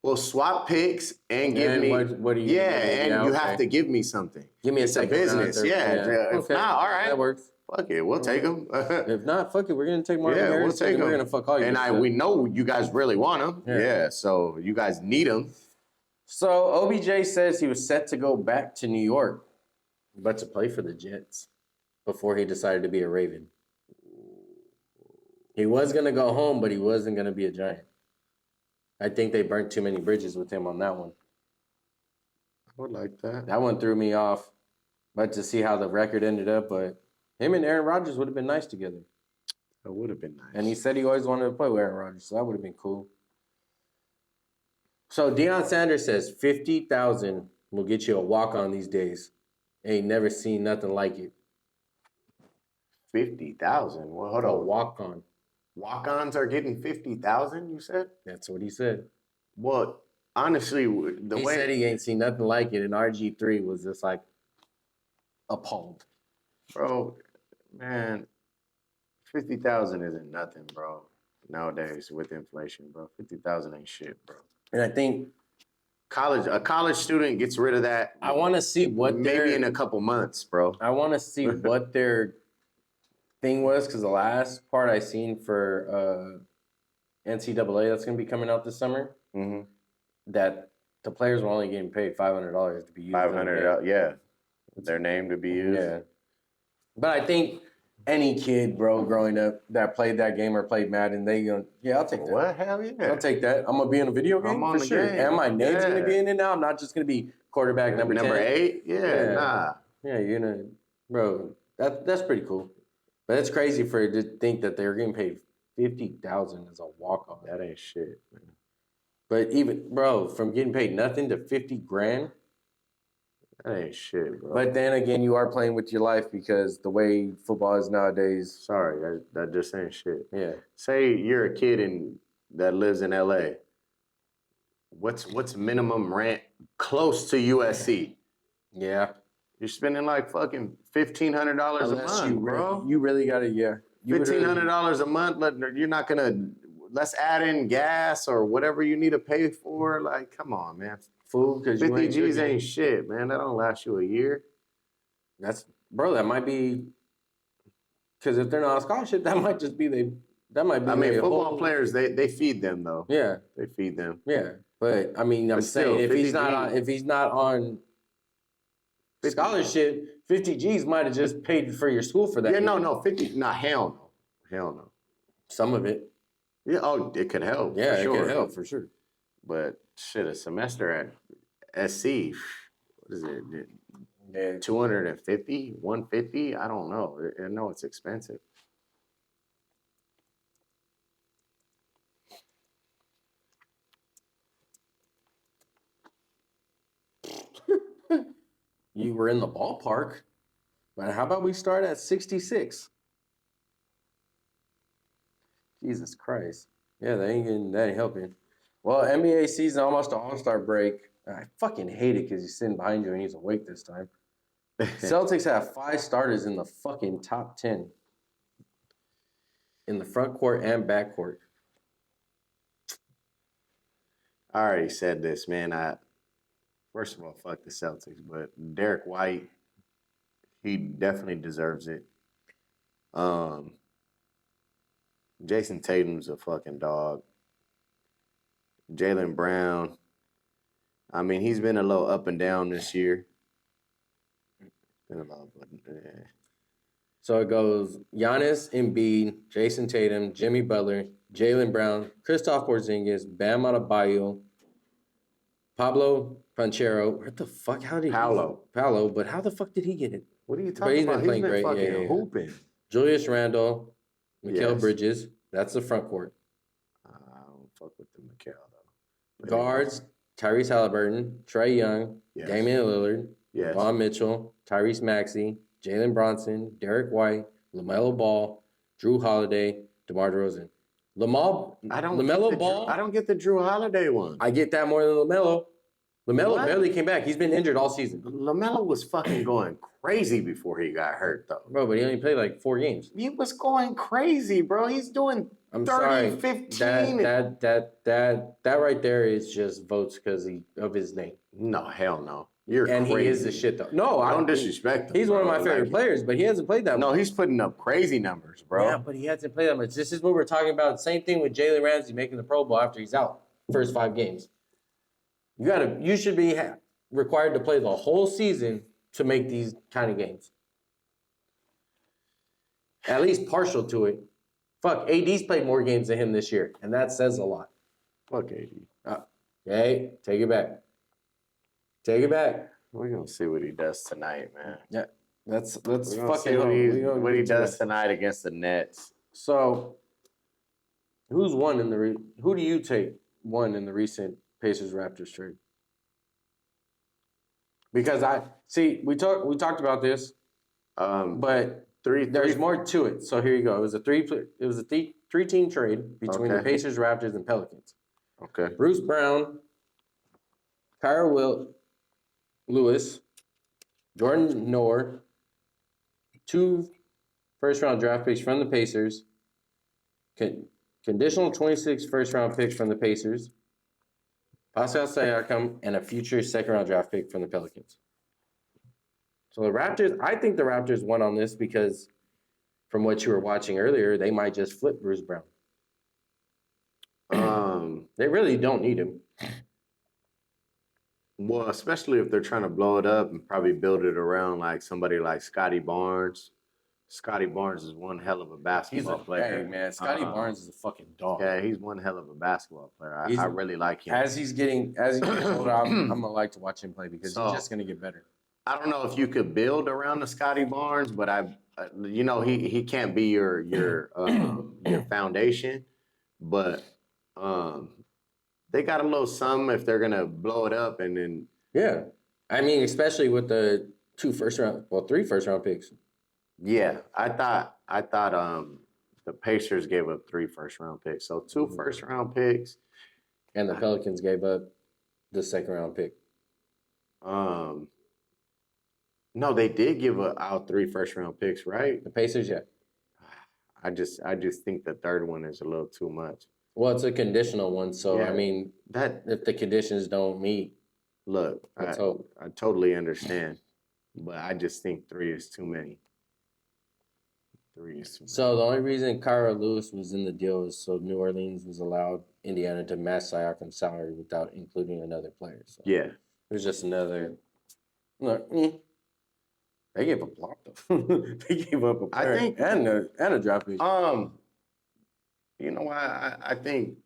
B: we'll swap picks and give
A: And
B: me
A: what do you
B: yeah,
A: give me?
B: and
A: Yeah,
B: you
A: okay.
B: have to give me something.
A: Give me
B: It's
A: a
B: a
A: second round,
B: business.
A: third-
B: Yeah. If
A: Okay.
B: not, all right.
A: That works.
B: Fuck it, we'll take him.
A: If not, fuck it. We're gonna take Marvin
B: Yeah, we'll
A: Harrison
B: take
A: and we're
B: him.
A: gonna fuck all you.
B: And we know you guys really want him.
A: Yeah.
B: Yeah, so you guys need him.
A: So OBJ says he was set to go back to New York, but to play for the Jets before he decided to be a Raven. He was gonna go home, but he wasn't gonna be a Giant. I think they burnt too many bridges with him on that one.
B: I would like that.
A: That one threw me off. But to see how the record ended up, but him and Aaron Rodgers would have been nice together.
B: That would have been nice.
A: And he said he always wanted to play with Aaron Rodgers, so that would have been cool. So Deion Sanders says 50,000 will get you a walk-on these days. Ain't never seen nothing like it.
B: 50,000. Well, hold
A: A
B: on.
A: walk-on.
B: Walk-ons are getting 50,000. You said?
A: That's what he said.
B: Well, honestly,
A: He said he ain't seen nothing like it, and RG3 was just like appalled.
B: Bro, man, 50,000 isn't nothing, bro. Nowadays with inflation, bro, 50,000 ain't shit, bro.
A: And I think
B: A college student gets rid of that.
A: I want to see what
B: maybe in a couple months, bro.
A: I want to see what their thing was, because the last part I seen for NCAA that's going to be coming out this summer, that the players were only getting paid $500 to be used.
B: $500, yeah. Their name to be used.
A: Yeah. But I think any kid, bro, growing up that played that game or played Madden, they go, yeah, I'll take that.
B: What? Hell yeah.
A: I'll take that. I'm gonna be in a video game
B: I'm on
A: for
B: the
A: sure.
B: game.
A: And my name's
B: Yeah.
A: gonna be in it now. I'm not just gonna be quarterback number 10.
B: 8? Yeah, nah.
A: Yeah, you're gonna, bro. That's pretty cool. But it's crazy for to think that they're getting paid 50,000 as a walk on.
B: That ain't shit, man.
A: But even, bro, from getting paid nothing to 50 grand.
B: That ain't shit, bro.
A: But then again, you are playing with your life because the way football is nowadays.
B: Sorry, that just ain't shit.
A: Yeah.
B: Say you're a kid that lives in LA. What's minimum rent close to USC?
A: Yeah.
B: You're spending like fucking $1,500 a month, bro.
A: You really gotta, yeah.
B: $1,500 a month. You're not gonna. Let's add in gas or whatever you need to pay for. Like, come on, man.
A: Food, because
B: 50 G's ain't shit, man. That don't last you a year.
A: Bro, that might be, because if they're not on scholarship, that might just be that might be.
B: I mean, football players, they feed them though.
A: Yeah,
B: they feed them.
A: Yeah, but I mean, I'm saying if he's not on scholarship, 50 G's might have just paid for your school for that.
B: Yeah, no, 50. Nah, hell no.
A: Some of it.
B: Yeah, it could help.
A: Yeah,
B: for sure.
A: It could help for sure.
B: But shit, a semester at SC, what is it?
A: Yeah.
B: 250, 150? I don't know. I know it's expensive.
A: You were in the ballpark. But how about we start at 66? Jesus Christ. Yeah, that ain't helping. Well, NBA season almost an all-star break. I fucking hate it because he's sitting behind you and he's awake this time. Celtics have 5 starters in the fucking top 10 in the front court and back court.
B: I already said this, man. First of all, fuck the Celtics, but Derek White, he definitely deserves it. Jason Tatum's a fucking dog. Jaylen Brown, I mean, he's been a little up and down this year.
A: So it goes Giannis, Embiid, Jason Tatum, Jimmy Butler, Jaylen Brown, Kristaps Porzingis, Bam Adebayo, Pablo Banchero. What the fuck? How did Paolo? But how the fuck did he get it?
B: What are you talking about?
A: He's been playing great.
B: Yeah. Hooping.
A: Julius Randle, Mikal Bridges. That's the front court.
B: I don't fuck with the Mikal though.
A: Guards: Tyrese Halliburton, Trae Young, Damian Lillard, Von Mitchell, Tyrese Maxey, Jalen Bronson, Derek White, LaMelo Ball, Drew Holiday, DeMar DeRozan. LaMelo Ball.
B: I don't get the Drew Holiday one.
A: I get that more than LaMelo. LaMelo
B: What?
A: barely came back. He's been injured all season.
B: LaMelo was fucking going crazy before he got hurt, though.
A: Bro, but he only played like 4 games.
B: He was going crazy, bro. He's doing 30, 15.
A: That right there is just votes because of his name.
B: No, hell no. You're
A: and
B: crazy.
A: He is the shit, though. No,
B: I don't disrespect him.
A: He's one of my favorite players, but he hasn't played that much.
B: No, he's putting up crazy numbers, bro.
A: Yeah, but he hasn't played that much. This is what we're talking about. Same thing with Jalen Ramsey making the Pro Bowl after he's out first 5 games. You should be required to play the whole season to make these kind of games. At least partial to it. Fuck, AD's played more games than him this year, and that says a lot.
B: Fuck AD.
A: Okay, take it back. Take it back.
B: We're gonna see what he does tonight, man.
A: Yeah, let's
B: fucking
A: see
B: what he does tonight against the Nets.
A: So, who do you take won in the recent Pacers Raptors trade? Because we talked about this, but there's more to it. So here you go. It was a three-team trade between the Pacers, Raptors, and Pelicans.
B: Okay.
A: Bruce Brown, Kyra Lewis, Jordan Noor, 2 first-round draft picks from the Pacers, conditional 26 first-round picks from the Pacers, Pascal Siakam, and a future second-round draft pick from the Pelicans. So I think the Raptors won on this because from what you were watching earlier, they might just flip Bruce Brown. They really don't need him.
B: Well, especially if they're trying to blow it up and probably build it around like somebody like Scotty Barnes. Scotty Barnes is one hell of a basketball player.
A: Hey, man, Scotty Barnes is a fucking dog.
B: Yeah, he's one hell of a basketball player. I really like him.
A: As he's getting older, I'm gonna like to watch him play because he's just gonna get better.
B: I don't know if you could build around the Scotty Barnes, but he can't be your foundation, but they got a little something if they're gonna blow it up and then.
A: Yeah, I mean, especially with the 3 first-round picks.
B: Yeah, I thought the Pacers gave up 3 first-round picks, so 2 first-round picks,
A: and the Pelicans gave up the second-round pick.
B: No, they did give out 3 first-round picks, right?
A: The Pacers, yeah.
B: I just think the third one is a little too much.
A: Well, it's a conditional one, so
B: yeah,
A: I mean, if the conditions don't meet,
B: look, I totally understand, but I just think 3 is too many. 3 is too many.
A: So the only reason Kyra Lewis was in the deal is so New Orleans was allowed Indiana to match Siakam's salary without including another player. So
B: yeah,
A: there's just another. They gave up a lot though. They gave up a player,
B: I think,
A: and a draft pick.
B: You know why? I think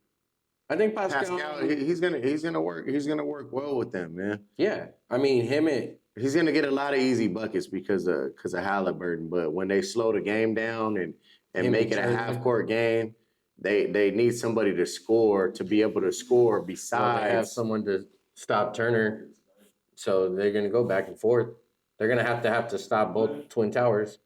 A: Pascal
B: he's gonna work well with them, man.
A: Yeah, I mean
B: he's gonna get a lot of easy buckets because of Halliburton. But when they slow the game down and make it a half court game, they need somebody to score to be able to score. Besides,
A: they have someone to stop Turner, so they're gonna go back and forth. They're gonna have to stop both Twin Towers.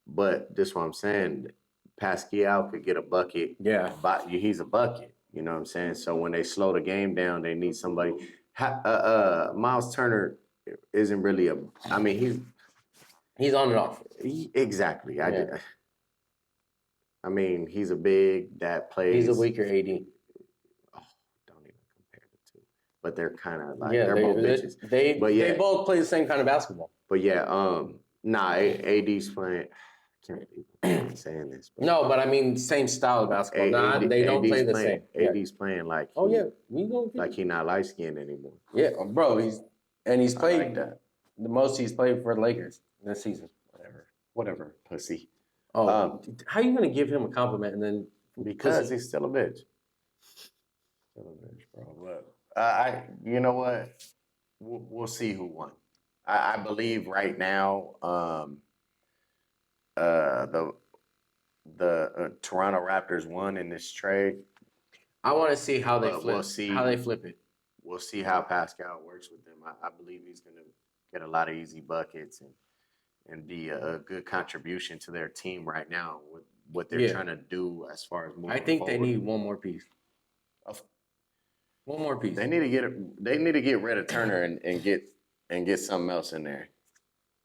B: But this is what I'm saying. Pascal could get a bucket.
A: Yeah.
B: But he's a bucket. You know what I'm saying? So when they slow the game down, they need somebody. Miles Turner isn't really
A: he's on and off.
B: Exactly. I mean, he's a big that plays.
A: He's a weaker AD.
B: Oh, don't even compare the two. But they're kind of like they're both bitches. They
A: both play the same kind of basketball.
B: But yeah, AD's playing. I can't believe I'm saying this.
A: No, but I mean same style of basketball. They don't play the same.
B: AD's playing like he's not light skinned anymore.
A: Yeah, bro. He's played the most he's played for the Lakers this season.
B: Whatever, pussy.
A: Oh, how are you gonna give him a compliment and then
B: because he's still a bitch. Still a bitch, bro. But you know what? We'll see who won. I believe right now, the Toronto Raptors won in this trade.
A: I want to see how they flip.
B: We'll see
A: how they flip it.
B: We'll see how Pascal works with them. I believe he's going to get a lot of easy buckets and be a good contribution to their team right now with what they're trying to do as far as moving
A: I think
B: forward.
A: they need one more piece. One more piece.
B: They need to get rid of Turner and get something else in there.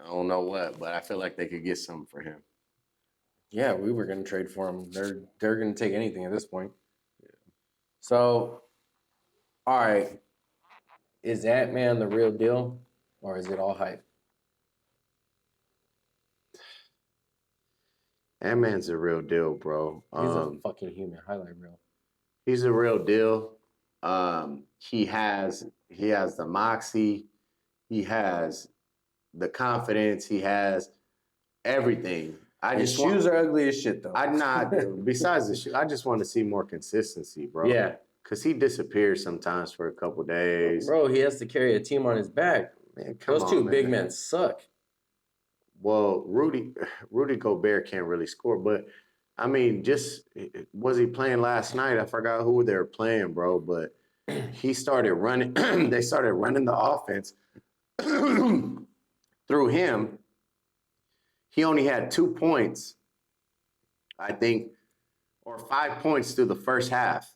B: I don't know what, but I feel like they could get something for him.
A: Yeah, we were gonna trade for him. They're gonna take anything at this point. Yeah. So, all right, is Ant-Man the real deal, or is it all hype?
B: Ant-Man's a real deal, bro.
A: He's a fucking human. Highlight reel.
B: He's a real deal. He has the moxie. He has the confidence. He has everything.
A: His shoes are ugly as shit, though.
B: I'm not. Besides the shoes, I just want to see more consistency, bro.
A: Yeah.
B: Because he disappears sometimes for a couple days.
A: Bro, he has to carry a team on his back.
B: Man,
A: those two big men suck.
B: Well, Rudy Gobert can't really score, but I mean, was he playing last night? I forgot who they were playing, bro, but he started running. They started running the offense through him. He only had 2 points, I think, or 5 points through the first half.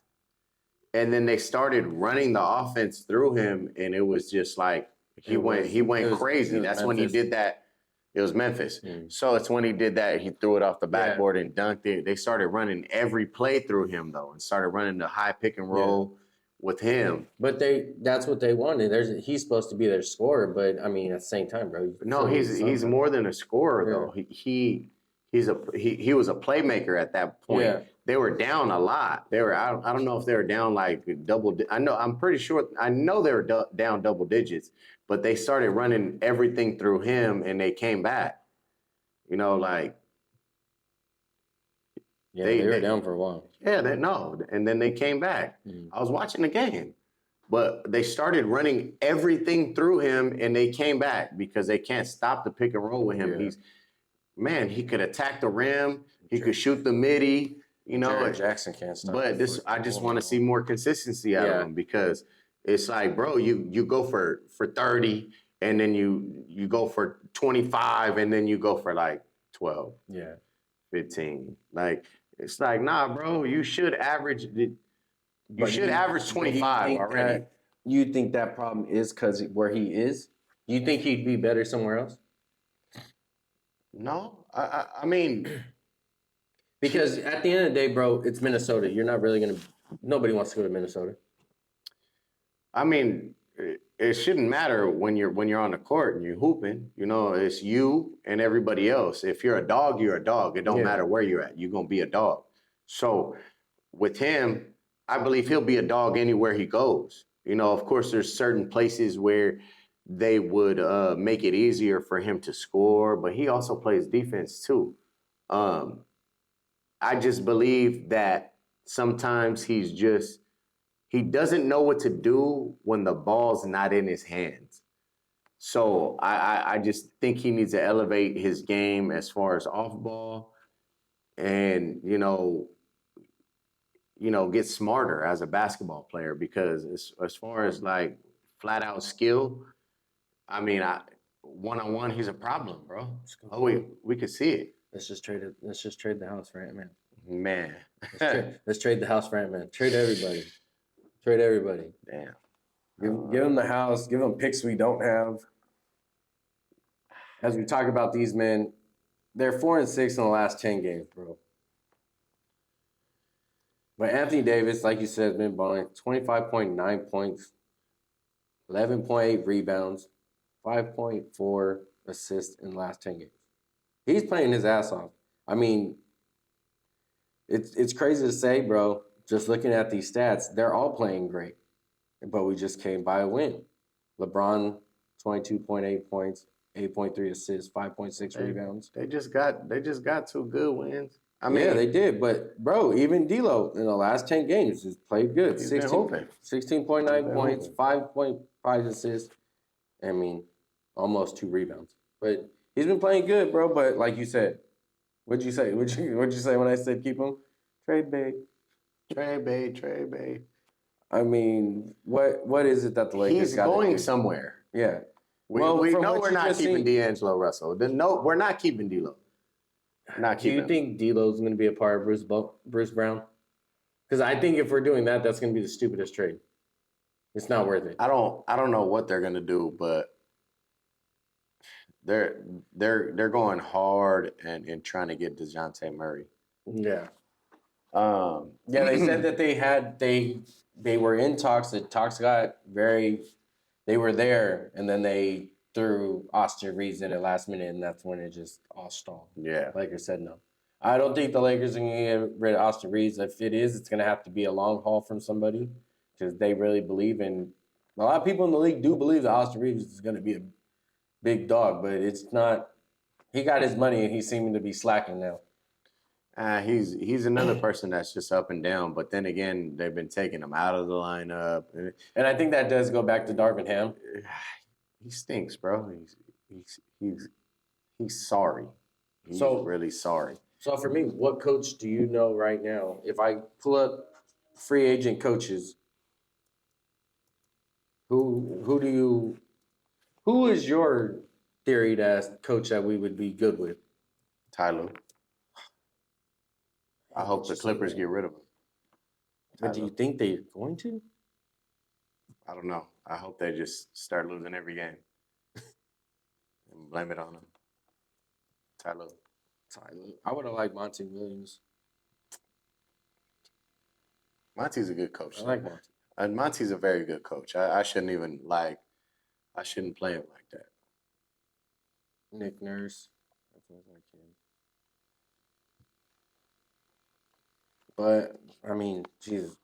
B: And then they started running the offense through him, and it was just like he went crazy. That's when he did that. It was Memphis. So it's when he did that. He threw it off the backboard and dunked it. They started running every play through him, though, and started running the high pick and roll with him.
A: But that's what they wanted. He's supposed to be their scorer, but I mean, at the same time, bro.
B: No, he's more than a scorer, though. He was a playmaker at that point. Yeah. They were down a lot. I don't know if they were down like I'm pretty sure. I know they were down double digits, but they started running everything through him, and they came back. You know, like.
A: Yeah, they were down for a while.
B: Yeah, and then they came back. I was watching the game, but they started running everything through him, and they came back because they can't stop the pick and roll with him. Yeah. He could attack the rim. He could shoot the midi. You know,
A: Jared Jackson can't stop.
B: But I just want to see more consistency out of him because it's like, bro, you go for 30, and then you go for 25, and then you go for like 12.
A: Yeah.
B: 15. Like, it's like, nah, bro, you should average 25 already.
A: You think that problem is because where he is? Do you think he'd be better somewhere else?
B: No. I mean...
A: Because at the end of the day, bro, it's Minnesota. You're not really going to... Nobody wants to go to Minnesota.
B: I mean, it shouldn't matter when you're on the court and you're hooping. You know, it's you and everybody else. If you're a dog, you're a dog. It don't matter where you're at. You're going to be a dog. So with him, I believe he'll be a dog anywhere he goes. You know, of course, there's certain places where they would make it easier for him to score, but he also plays defense too. I just believe that sometimes he doesn't know what to do when the ball's not in his hands. So I just think he needs to elevate his game as far as off ball and, you know, get smarter as a basketball player because as far as like flat out skill, I mean, one-on-one, he's a problem, bro. Oh, we could see it.
A: Let's just trade the house for Ant-Man.
B: Man.
A: Let's trade the house for Ant-Man. Trade everybody. Trade everybody.
B: Damn.
A: Give them the house. Give them picks we don't have. As we talk about these men, they're 4-6 in the last 10 games, bro. But Anthony Davis, like you said, has been balling 25.9 points, 11.8 rebounds, 5.4 assists in the last 10 games. He's playing his ass off. I mean, it's crazy to say, bro. Just looking at these stats, they're all playing great. But we just came by a win. LeBron, 22.8 points, 8.3 assists, 5.6 rebounds.
B: They just got 2 good wins. I mean,
A: yeah, they did. But, bro, even D'Lo in the last 10 games has played good. 16.9 points, 5.5 assists. I mean, almost 2 rebounds. But he's been playing good, bro. But like you said, what'd you say? What'd you say when I said keep him? Trade bait.
B: Trade bait.
A: I mean, what is it that the Lakers got to do?
B: He's going somewhere.
A: Yeah.
B: We know we're not keeping D'Angelo Russell. No, we're not keeping D'Lo. Not
A: Do you
B: keeping.
A: think D'Lo's going to be a part of Bruce Brown? Because I think if we're doing that, that's going to be the stupidest trade. It's not worth it.
B: I don't know what they're gonna do, but they're going hard and trying to get DeJounte Murray.
A: Yeah.
B: Yeah,
A: They said that they were in talks. The talks got they were there, and then they threw Austin Reeves in at last minute, and that's when it just all stalled.
B: Yeah.
A: Lakers said no. I don't think the Lakers are going to get rid of Austin Reeves. If it is, it's going to have to be a long haul from somebody because they really believe in. A lot of people in the league do believe that Austin Reeves is going to be a big dog, but it's not. He got his money, and he's seeming to be slacking now.
B: He's another person that's just up and down. But then again, they've been taking him out of the lineup,
A: and I think that does go back to Darvin Ham.
B: He stinks, bro. He's sorry. He's really sorry.
A: So for me, what coach do you know right now? If I pull up free agent coaches, who is your theory as coach that we would be good with?
B: Tyler. I hope the Clippers get rid of him.
A: But do you think they're going to?
B: I don't know. I hope they just start losing every game and blame it on him. Tyler.
A: I would have liked Monty Williams.
B: Monty's a good coach.
A: I like Monty.
B: And Monty's a very good coach. I shouldn't play him like that.
A: Nick Nurse. But, I mean, Jesus.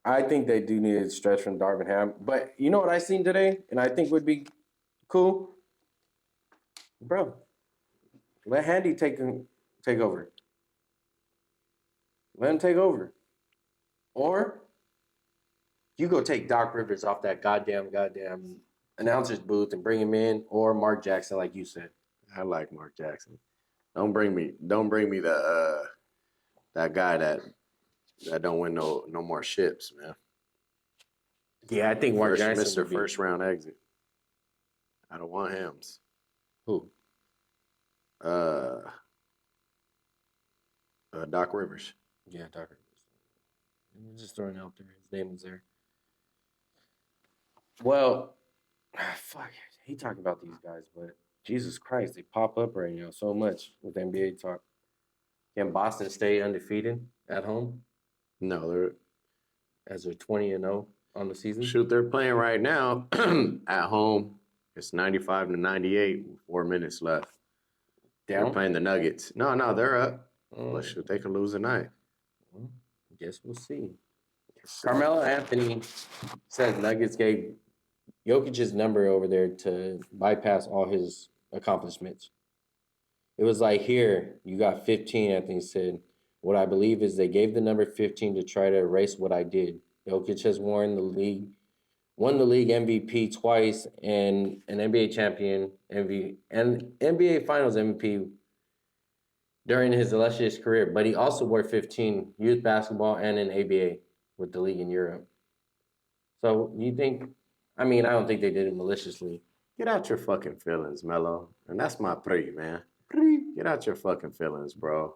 A: I think they do need a stretch from Darvin Ham. But you know what I seen today? And I think would be cool? Bro, let Handy take over. Let him take over. Or you go take Doc Rivers off that goddamn announcer's booth and bring him in, or Mark Jackson, like you said.
B: I like Mark Jackson. Don't bring me the that guy that don't win no more ships, man.
A: Yeah, I think Mark Jackson
B: Mr. First round exit. I don't want him.
A: Who?
B: Doc Rivers.
A: Yeah, Doc Rivers. I'm just throwing it out there. His name was there. Well, fuck. I hate talking about these guys, but Jesus Christ, they pop up right now so much with NBA talk. Can Boston stay undefeated at home?
B: No,
A: they're 20-0 on the season.
B: Shoot, they're playing right now at home. It's 95-98 with 4 minutes left.
A: Down?
B: They're playing the Nuggets. No, they're up. But shoot, they could lose tonight.
A: Well, I guess we'll see. Carmelo Anthony said Nuggets gave Jokic's number over there to bypass all his accomplishments. It was like, here, you got 15, Anthony said. What I believe is they gave the number 15 to try to erase what I did. Jokic has won the league MVP twice, and an NBA champion, and NBA Finals MVP during his illustrious career. But he also wore 15 youth basketball and an ABA with the league in Europe. So you think? I mean, I don't think they did it maliciously.
B: Get out your fucking feelings, Melo. And that's my pre, man. Get out your fucking feelings, bro.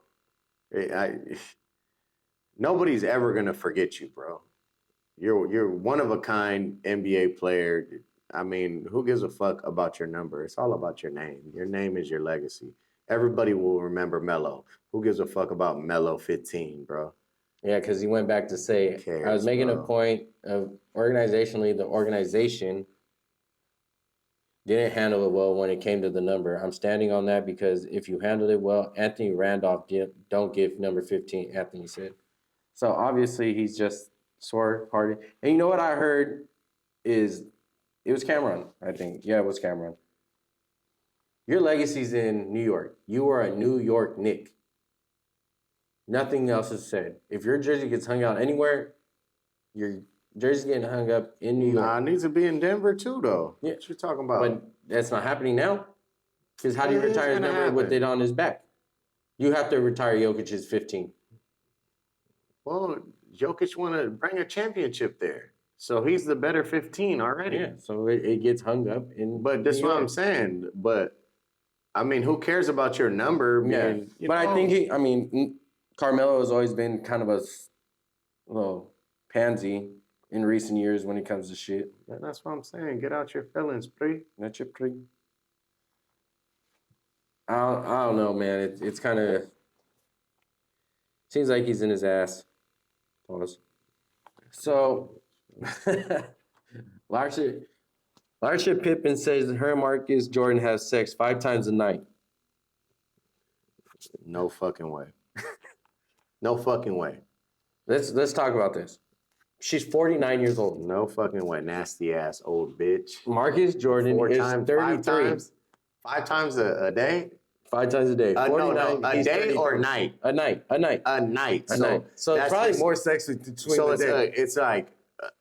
B: Nobody's ever gonna forget you, bro. You're one of a kind NBA player. I mean, who gives a fuck about your number? It's all about your name. Your name is your legacy. Everybody will remember Melo. Who gives a fuck about Melo 15, bro?
A: Yeah, because he went back to say, I was making a point of organizationally, the organization didn't handle it well when it came to the number. I'm standing on that because if you handled it well, Anthony Randolph don't give number 15, Anthony said. So obviously he's just sore party. And you know what I heard is it was Cameron, I think. Yeah, it was Cameron. Your legacy's in New York. You are a New York Knick. Nothing else is said. If your jersey gets hung out anywhere, your jersey's getting hung up in New York.
B: Nah, it needs to be in Denver too, though. Yeah. What you talking about?
A: But that's not happening now. Because how do you retire his number with it on his back? You have to retire Jokic's 15.
B: Well, Jokic want to bring a championship there. So he's the better 15 already.
A: Yeah, so it gets hung up in
B: But that's what I'm saying. But I mean, who cares about your number?
A: Yeah,
B: Man,
A: but I think Carmelo has always been kind of a little pansy in recent years when it comes to shit.
B: That's what I'm saying. Get out your feelings, please.
A: That's your pre. I don't know, man. It's kind of seems like he's in his ass. Pause. So, Larship Pippen says her and Marcus Jordan have sex 5 times a night.
B: No fucking way. No fucking way.
A: Let's talk about this. She's 49 years old.
B: No fucking way. Nasty ass old bitch.
A: Marcus Jordan is 33.
B: 5 times a day?
A: 5 times a day. 49.
B: No, a day or night?
A: A night.
B: A night.
A: So it's probably more sex between
B: so
A: the day.
B: it's like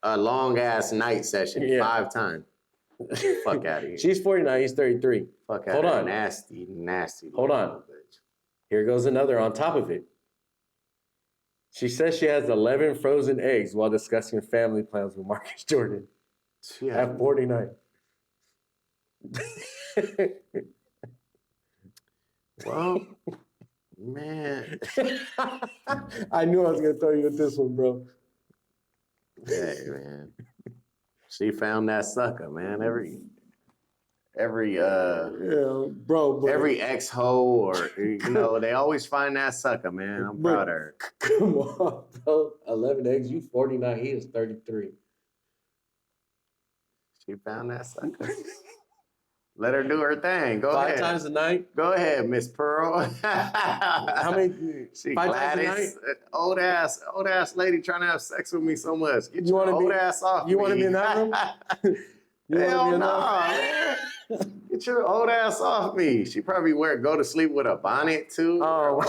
B: a long ass night session 5 times. Fuck out of here.
A: She's 49. He's 33.
B: Fuck out
A: Hold
B: of
A: on.
B: Nasty.
A: Hold on.
B: Bitch.
A: Here goes another on top of it. She says she has 11 frozen eggs while discussing family plans with Marcus Jordan at 49.
B: Well, man.
A: I knew I was going to throw you with this one, bro.
B: Hey, man. She found that sucker, man. Every every ex-ho or, they always find that sucker, man. I'm proud of her.
A: Come on, bro. 11 eggs, you 49, he is 33.
B: She found that sucker. Let her do her thing. Go ahead.
A: 5 times a night?
B: Go ahead, Miss Pearl.
A: How many?
B: She
A: 5
B: Gladys,
A: times
B: old ass lady trying to have sex with me so much. Get
A: You
B: your
A: wanna
B: old
A: be-
B: ass off me.
A: You want to be in that room? You wanna
B: Hell
A: be
B: no,
A: in that
B: man. Get your old ass off me. She probably go to sleep with a bonnet too.
A: Oh.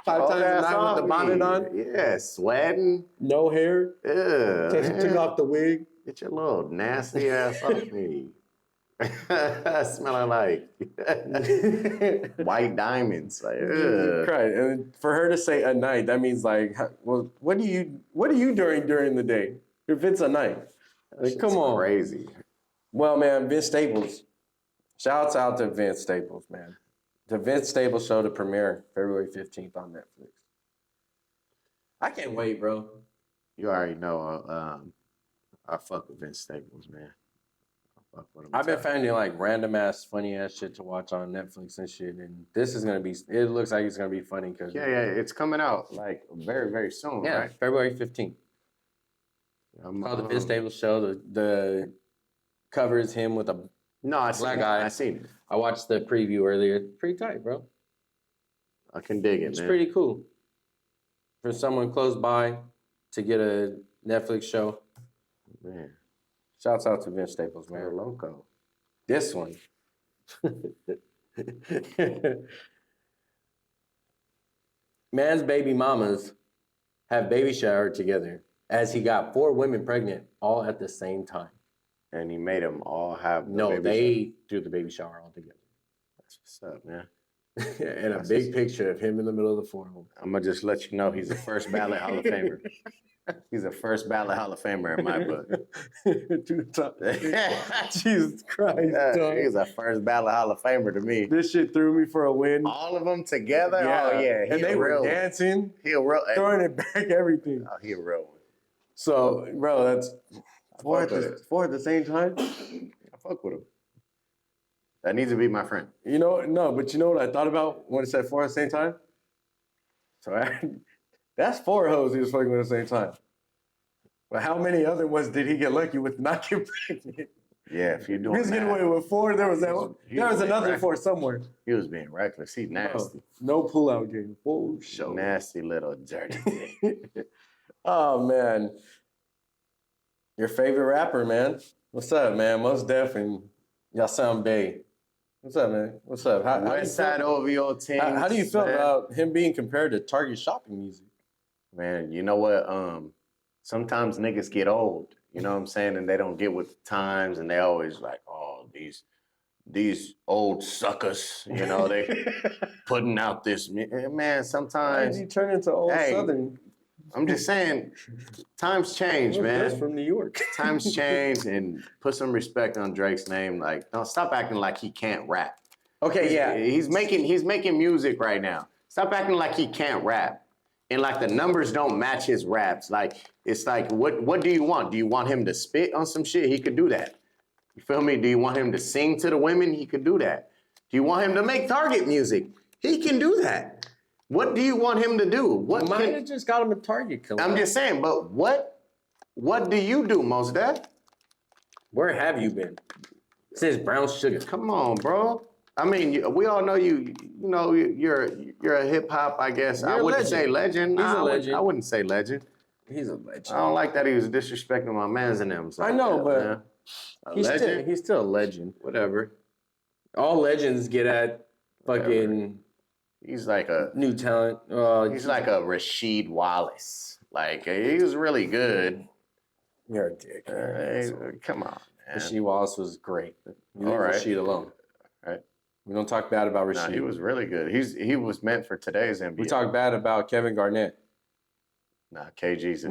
A: 5 times a night with the bonnet on?
B: Yeah, sweating.
A: No hair?
B: Yeah.
A: Took off the wig?
B: Get your little nasty ass off me. Smelling like white diamonds. Like, ugh.
A: Right. And for her to say a night, that means like, well, what are you doing during the day? If it's a night. Like, come on.
B: Crazy.
A: Well, man, Vince Staples. Shouts out to Vince Staples, man. The Vince Staples show to premiere February 15th on Netflix. I can't wait, bro.
B: You already know I fuck with Vince Staples, man. I fuck with him.
A: I've been finding like random ass, funny ass shit to watch on Netflix and shit, and this is gonna be. It looks like it's gonna be funny because
B: Yeah, it's coming out like very, very soon, right?
A: February 15th. Called the Vince Staples show. The cover is him with a
B: No, I
A: black eye.
B: I seen it.
A: I watched the preview earlier. Pretty tight, bro.
B: I can dig it,
A: It's
B: man.
A: pretty cool for someone close by to get a Netflix show.
B: Man,
A: Shouts out to Vince Staples,
B: they're
A: man.
B: loco.
A: This one. Man's baby mamas have baby showered together as he got 4 women pregnant all at the same time.
B: And he made them all have the
A: No,
B: baby
A: they threw the baby shower all together.
B: That's what's up, man.
A: And a big picture of him in the middle of the 4 of them.
B: I'm gonna just let you know he's a first ballot Hall of Famer. He's a first ballot Hall of Famer in my book.
A: Jesus Christ, dog.
B: He's a first ballot Hall of Famer to me.
A: This shit threw me for a win.
B: All of them together? Oh, yeah.
A: And they were dancing,
B: He a real.
A: throwing it back, everything.
B: Oh, he a real one.
A: So, bro, that's 4 at the same time?
B: I fuck with him. That needs to be my friend.
A: You know, no, but you know what I thought about when it said 4 at the same time? So that's 4 hoes he was fucking with at the same time. But how many other ones did he get lucky with not getting pregnant?
B: Yeah, if you're doing
A: He was getting
B: that,
A: away with 4. There was another
B: reckless.
A: 4 somewhere.
B: He was being reckless. He's nasty.
A: No pull-out game. Full show.
B: Nasty little dirty dick.
A: Oh, man. Your favorite rapper, man. What's up, man? Most Def and Yassam Bey. What's up, man? What's up?
B: West Side OVO team.
A: How do you feel about him being compared to Target shopping music?
B: Man, you know what? Sometimes niggas get old, you know what I'm saying? And they don't get with the times and they always like, oh, these old suckers, you know, they putting out this. Man, sometimes.
A: Why did you turn into old Southern?
B: I'm just saying, times change, man.
A: That's from New York.
B: Times change and put some respect on Drake's name. Like, don't stop acting like he can't rap.
A: Okay, yeah.
B: He's making music right now. Stop acting like he can't rap. And like the numbers don't match his raps. Like, it's like, what do you want? Do you want him to spit on some shit? He could do that. You feel me? Do you want him to sing to the women? He could do that. Do you want him to make Target music? He can do that. What do you want him to do? What
A: might have just got him a Target killer.
B: I'm just saying, but what do you do, Mos Def?
A: Where have you been? Since Brown Sugar.
B: Come on, bro. I mean, we all know you. You know, you're a hip hop. I guess I wouldn't say legend.
A: He's a legend.
B: I wouldn't say legend.
A: He's a legend.
B: I don't like that he was disrespecting my mans and them. So
A: I know,
B: that,
A: but he's still a legend.
B: Whatever.
A: All legends get at fucking.
B: He's like a
A: new talent.
B: He's like a Rasheed Wallace. Like he was really good.
A: You're a dick.
B: Come on, man.
A: Rasheed Wallace was great. You leave
B: right.
A: Rasheed alone.
B: Right.
A: We don't talk bad about Rasheed.
B: Nah, he was really good. He was meant for today's NBA.
A: We talk bad about Kevin Garnett.
B: Nah, KG's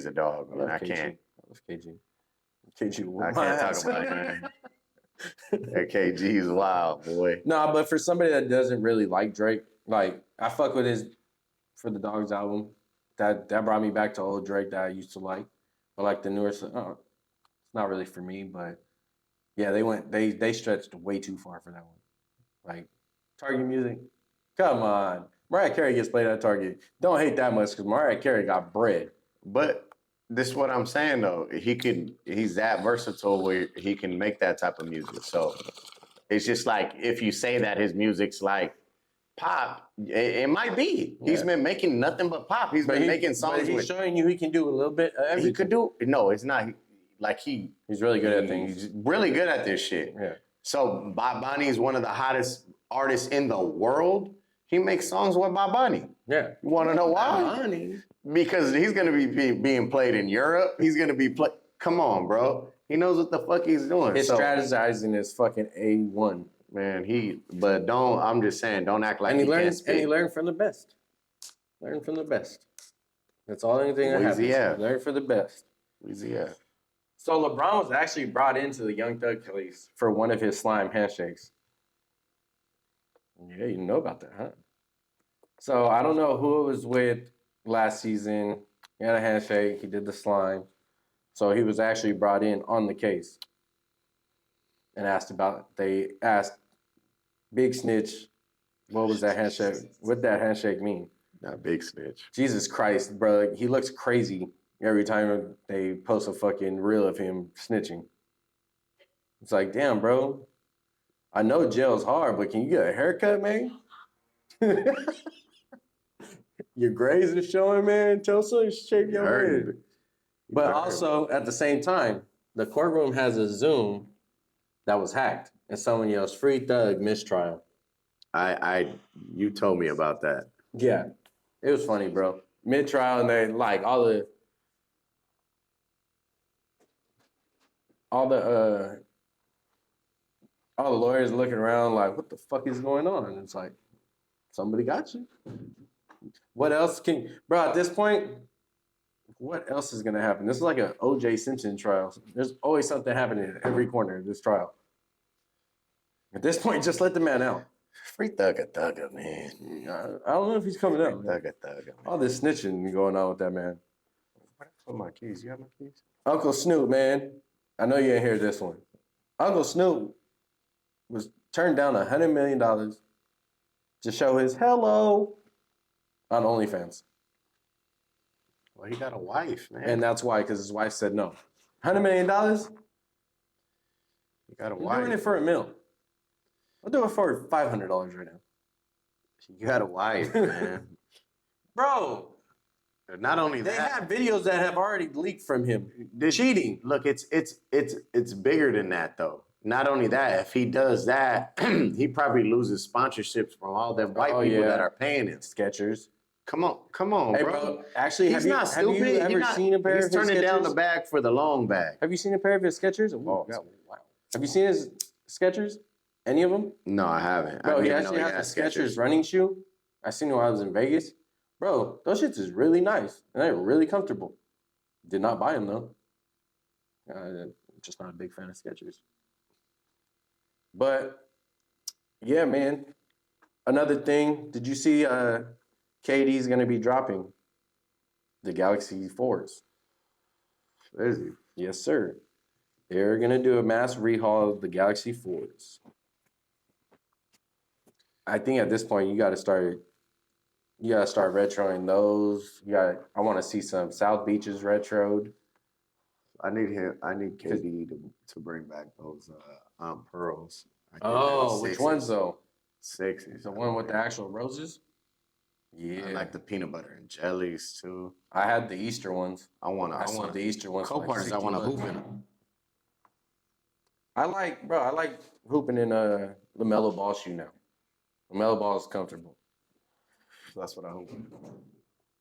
B: a dog, man. I can't.
A: I love KG. KG.
B: I can't talk about him. That KG's wild, boy.
A: Nah, but for somebody that doesn't really like Drake, like I fuck with his For the Dogs album. That brought me back to old Drake that I used to like. But like the newer stuff, it's not really for me. But yeah, they stretched way too far for that one. Like Target music, come on. Mariah Carey gets played at Target. Don't hate that much because Mariah Carey got bread.
B: But this is what I'm saying though. He's that versatile where he can make that type of music. So it's just like if you say that his music's like pop, it might be. Yeah. He's been making nothing but pop. He's been making songs.
A: But he's showing you he can do a little bit of everything.
B: He could do. No, it's not. Like he's
A: really good at things.
B: He's really good at this shit.
A: Yeah.
B: So Bob Bunny is one of the hottest artists in the world. He makes songs with Bob Bunny.
A: Yeah.
B: You want to know why?
A: Bob Bunny.
B: Because he's going to be being played in Europe. He's going to be Come on, bro. He knows what the fuck he's doing.
A: His strategizing is fucking A1.
B: Man, but I'm just saying, don't act like he can't speak.
A: And he learned from the best. Learn from the best. That's all anything that happens. Learn from the best.
B: Louisiana.
A: So LeBron was actually brought into the Young Thug case for one of his slime handshakes. Yeah, you know about that, huh? So I don't know who it was with last season. He had a handshake. He did the slime. So he was actually brought in on the case and they asked Big Snitch, what was that handshake? What did that handshake mean?
B: Not Big Snitch.
A: Jesus Christ, bro. He looks crazy every time they post a fucking reel of him snitching. It's like, damn, bro. I know jail's hard, but can you get a haircut, man? Your grays are showing, man. Tulsa, shave your head. But also, at the same time, the courtroom has a Zoom that was hacked, and someone yells, "Free Thug, mistrial."
B: You told me about that.
A: Yeah, it was funny, bro. Mid-trial, and they like all the lawyers looking around like, what the fuck is going on? And it's like, somebody got you. What else bro, at this point, what else is going to happen? This is like an O.J. Simpson trial. There's always something happening in every corner of this trial. At this point, just let the man out.
B: Free Thugga, man.
A: I don't know if he's coming out.
B: Thugga.
A: All this snitching going on with that man.
B: Where my keys? You have my keys?
A: Uncle Snoop, man. I know you didn't hear this one. Uncle Snoop was turned down $100 million to show his hello on OnlyFans.
B: Well, he got a wife, man.
A: And that's why, because his wife said no. $100 million?
B: He got a
A: I'm
B: wife.
A: doing it for $1 million. I'll do it for $500 right now.
B: You got a wife, man.
A: Bro.
B: Not only
A: they
B: that.
A: have videos that have already leaked from him. They're cheating.
B: Look, it's bigger than that, though. Not only that, if he does that, he probably loses sponsorships from all them white people that are paying him.
A: Skechers.
B: Come on,
A: hey,
B: bro.
A: Actually,
B: he's not stupid.
A: Have you ever seen a pair of his
B: He's turning
A: Skechers?
B: down the bag for the long bag.
A: Have you seen a pair of his Skechers? Oh, wow. Have you seen his Skechers? Any of them?
B: No, I haven't.
A: Bro, he actually has a Skechers running shoe. I seen it while I was in Vegas. Bro, those shits is really nice. And they're really comfortable. Did not buy them, though. Just not a big fan of Skechers. But, Yeah, man. Another thing, did you see KD's gonna be dropping the Galaxy 4s?
B: Is he?
A: Yes, sir. They're gonna do a mass rehaul of the Galaxy 4s. I think at this point you gotta start retroing those. I wanna see some South Beaches retroed.
B: I need him. I need KD to bring back those pearls. I think
A: Oh, which ones though?
B: Sixes.
A: The one with the actual roses? Yeah.
B: I like the peanut butter and jellies too.
A: I had the Easter ones.
B: I want
A: the Easter ones. for like
B: co-partners. I
A: 60
B: want to
A: bucks.
B: hoop in them.
A: I like hooping in a LaMelo Ball shoe now. LaMelo Ball is comfortable.
B: So that's what I hope.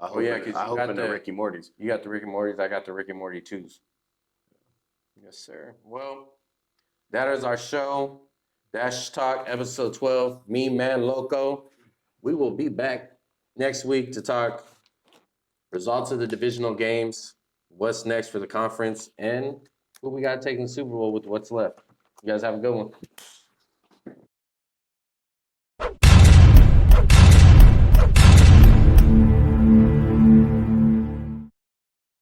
A: Oh yeah, because
B: I hope in the Ricky Mortys.
A: You got the Rick and Mortys. I got the Rick and Morty 2s. Yes, sir. Well, that is our show. Dash Talk, episode 12. Me, Man Loco. We will be back next week to talk results of the divisional games, what's next for the conference, and who we got taking the Super Bowl with what's left. You guys have a good one.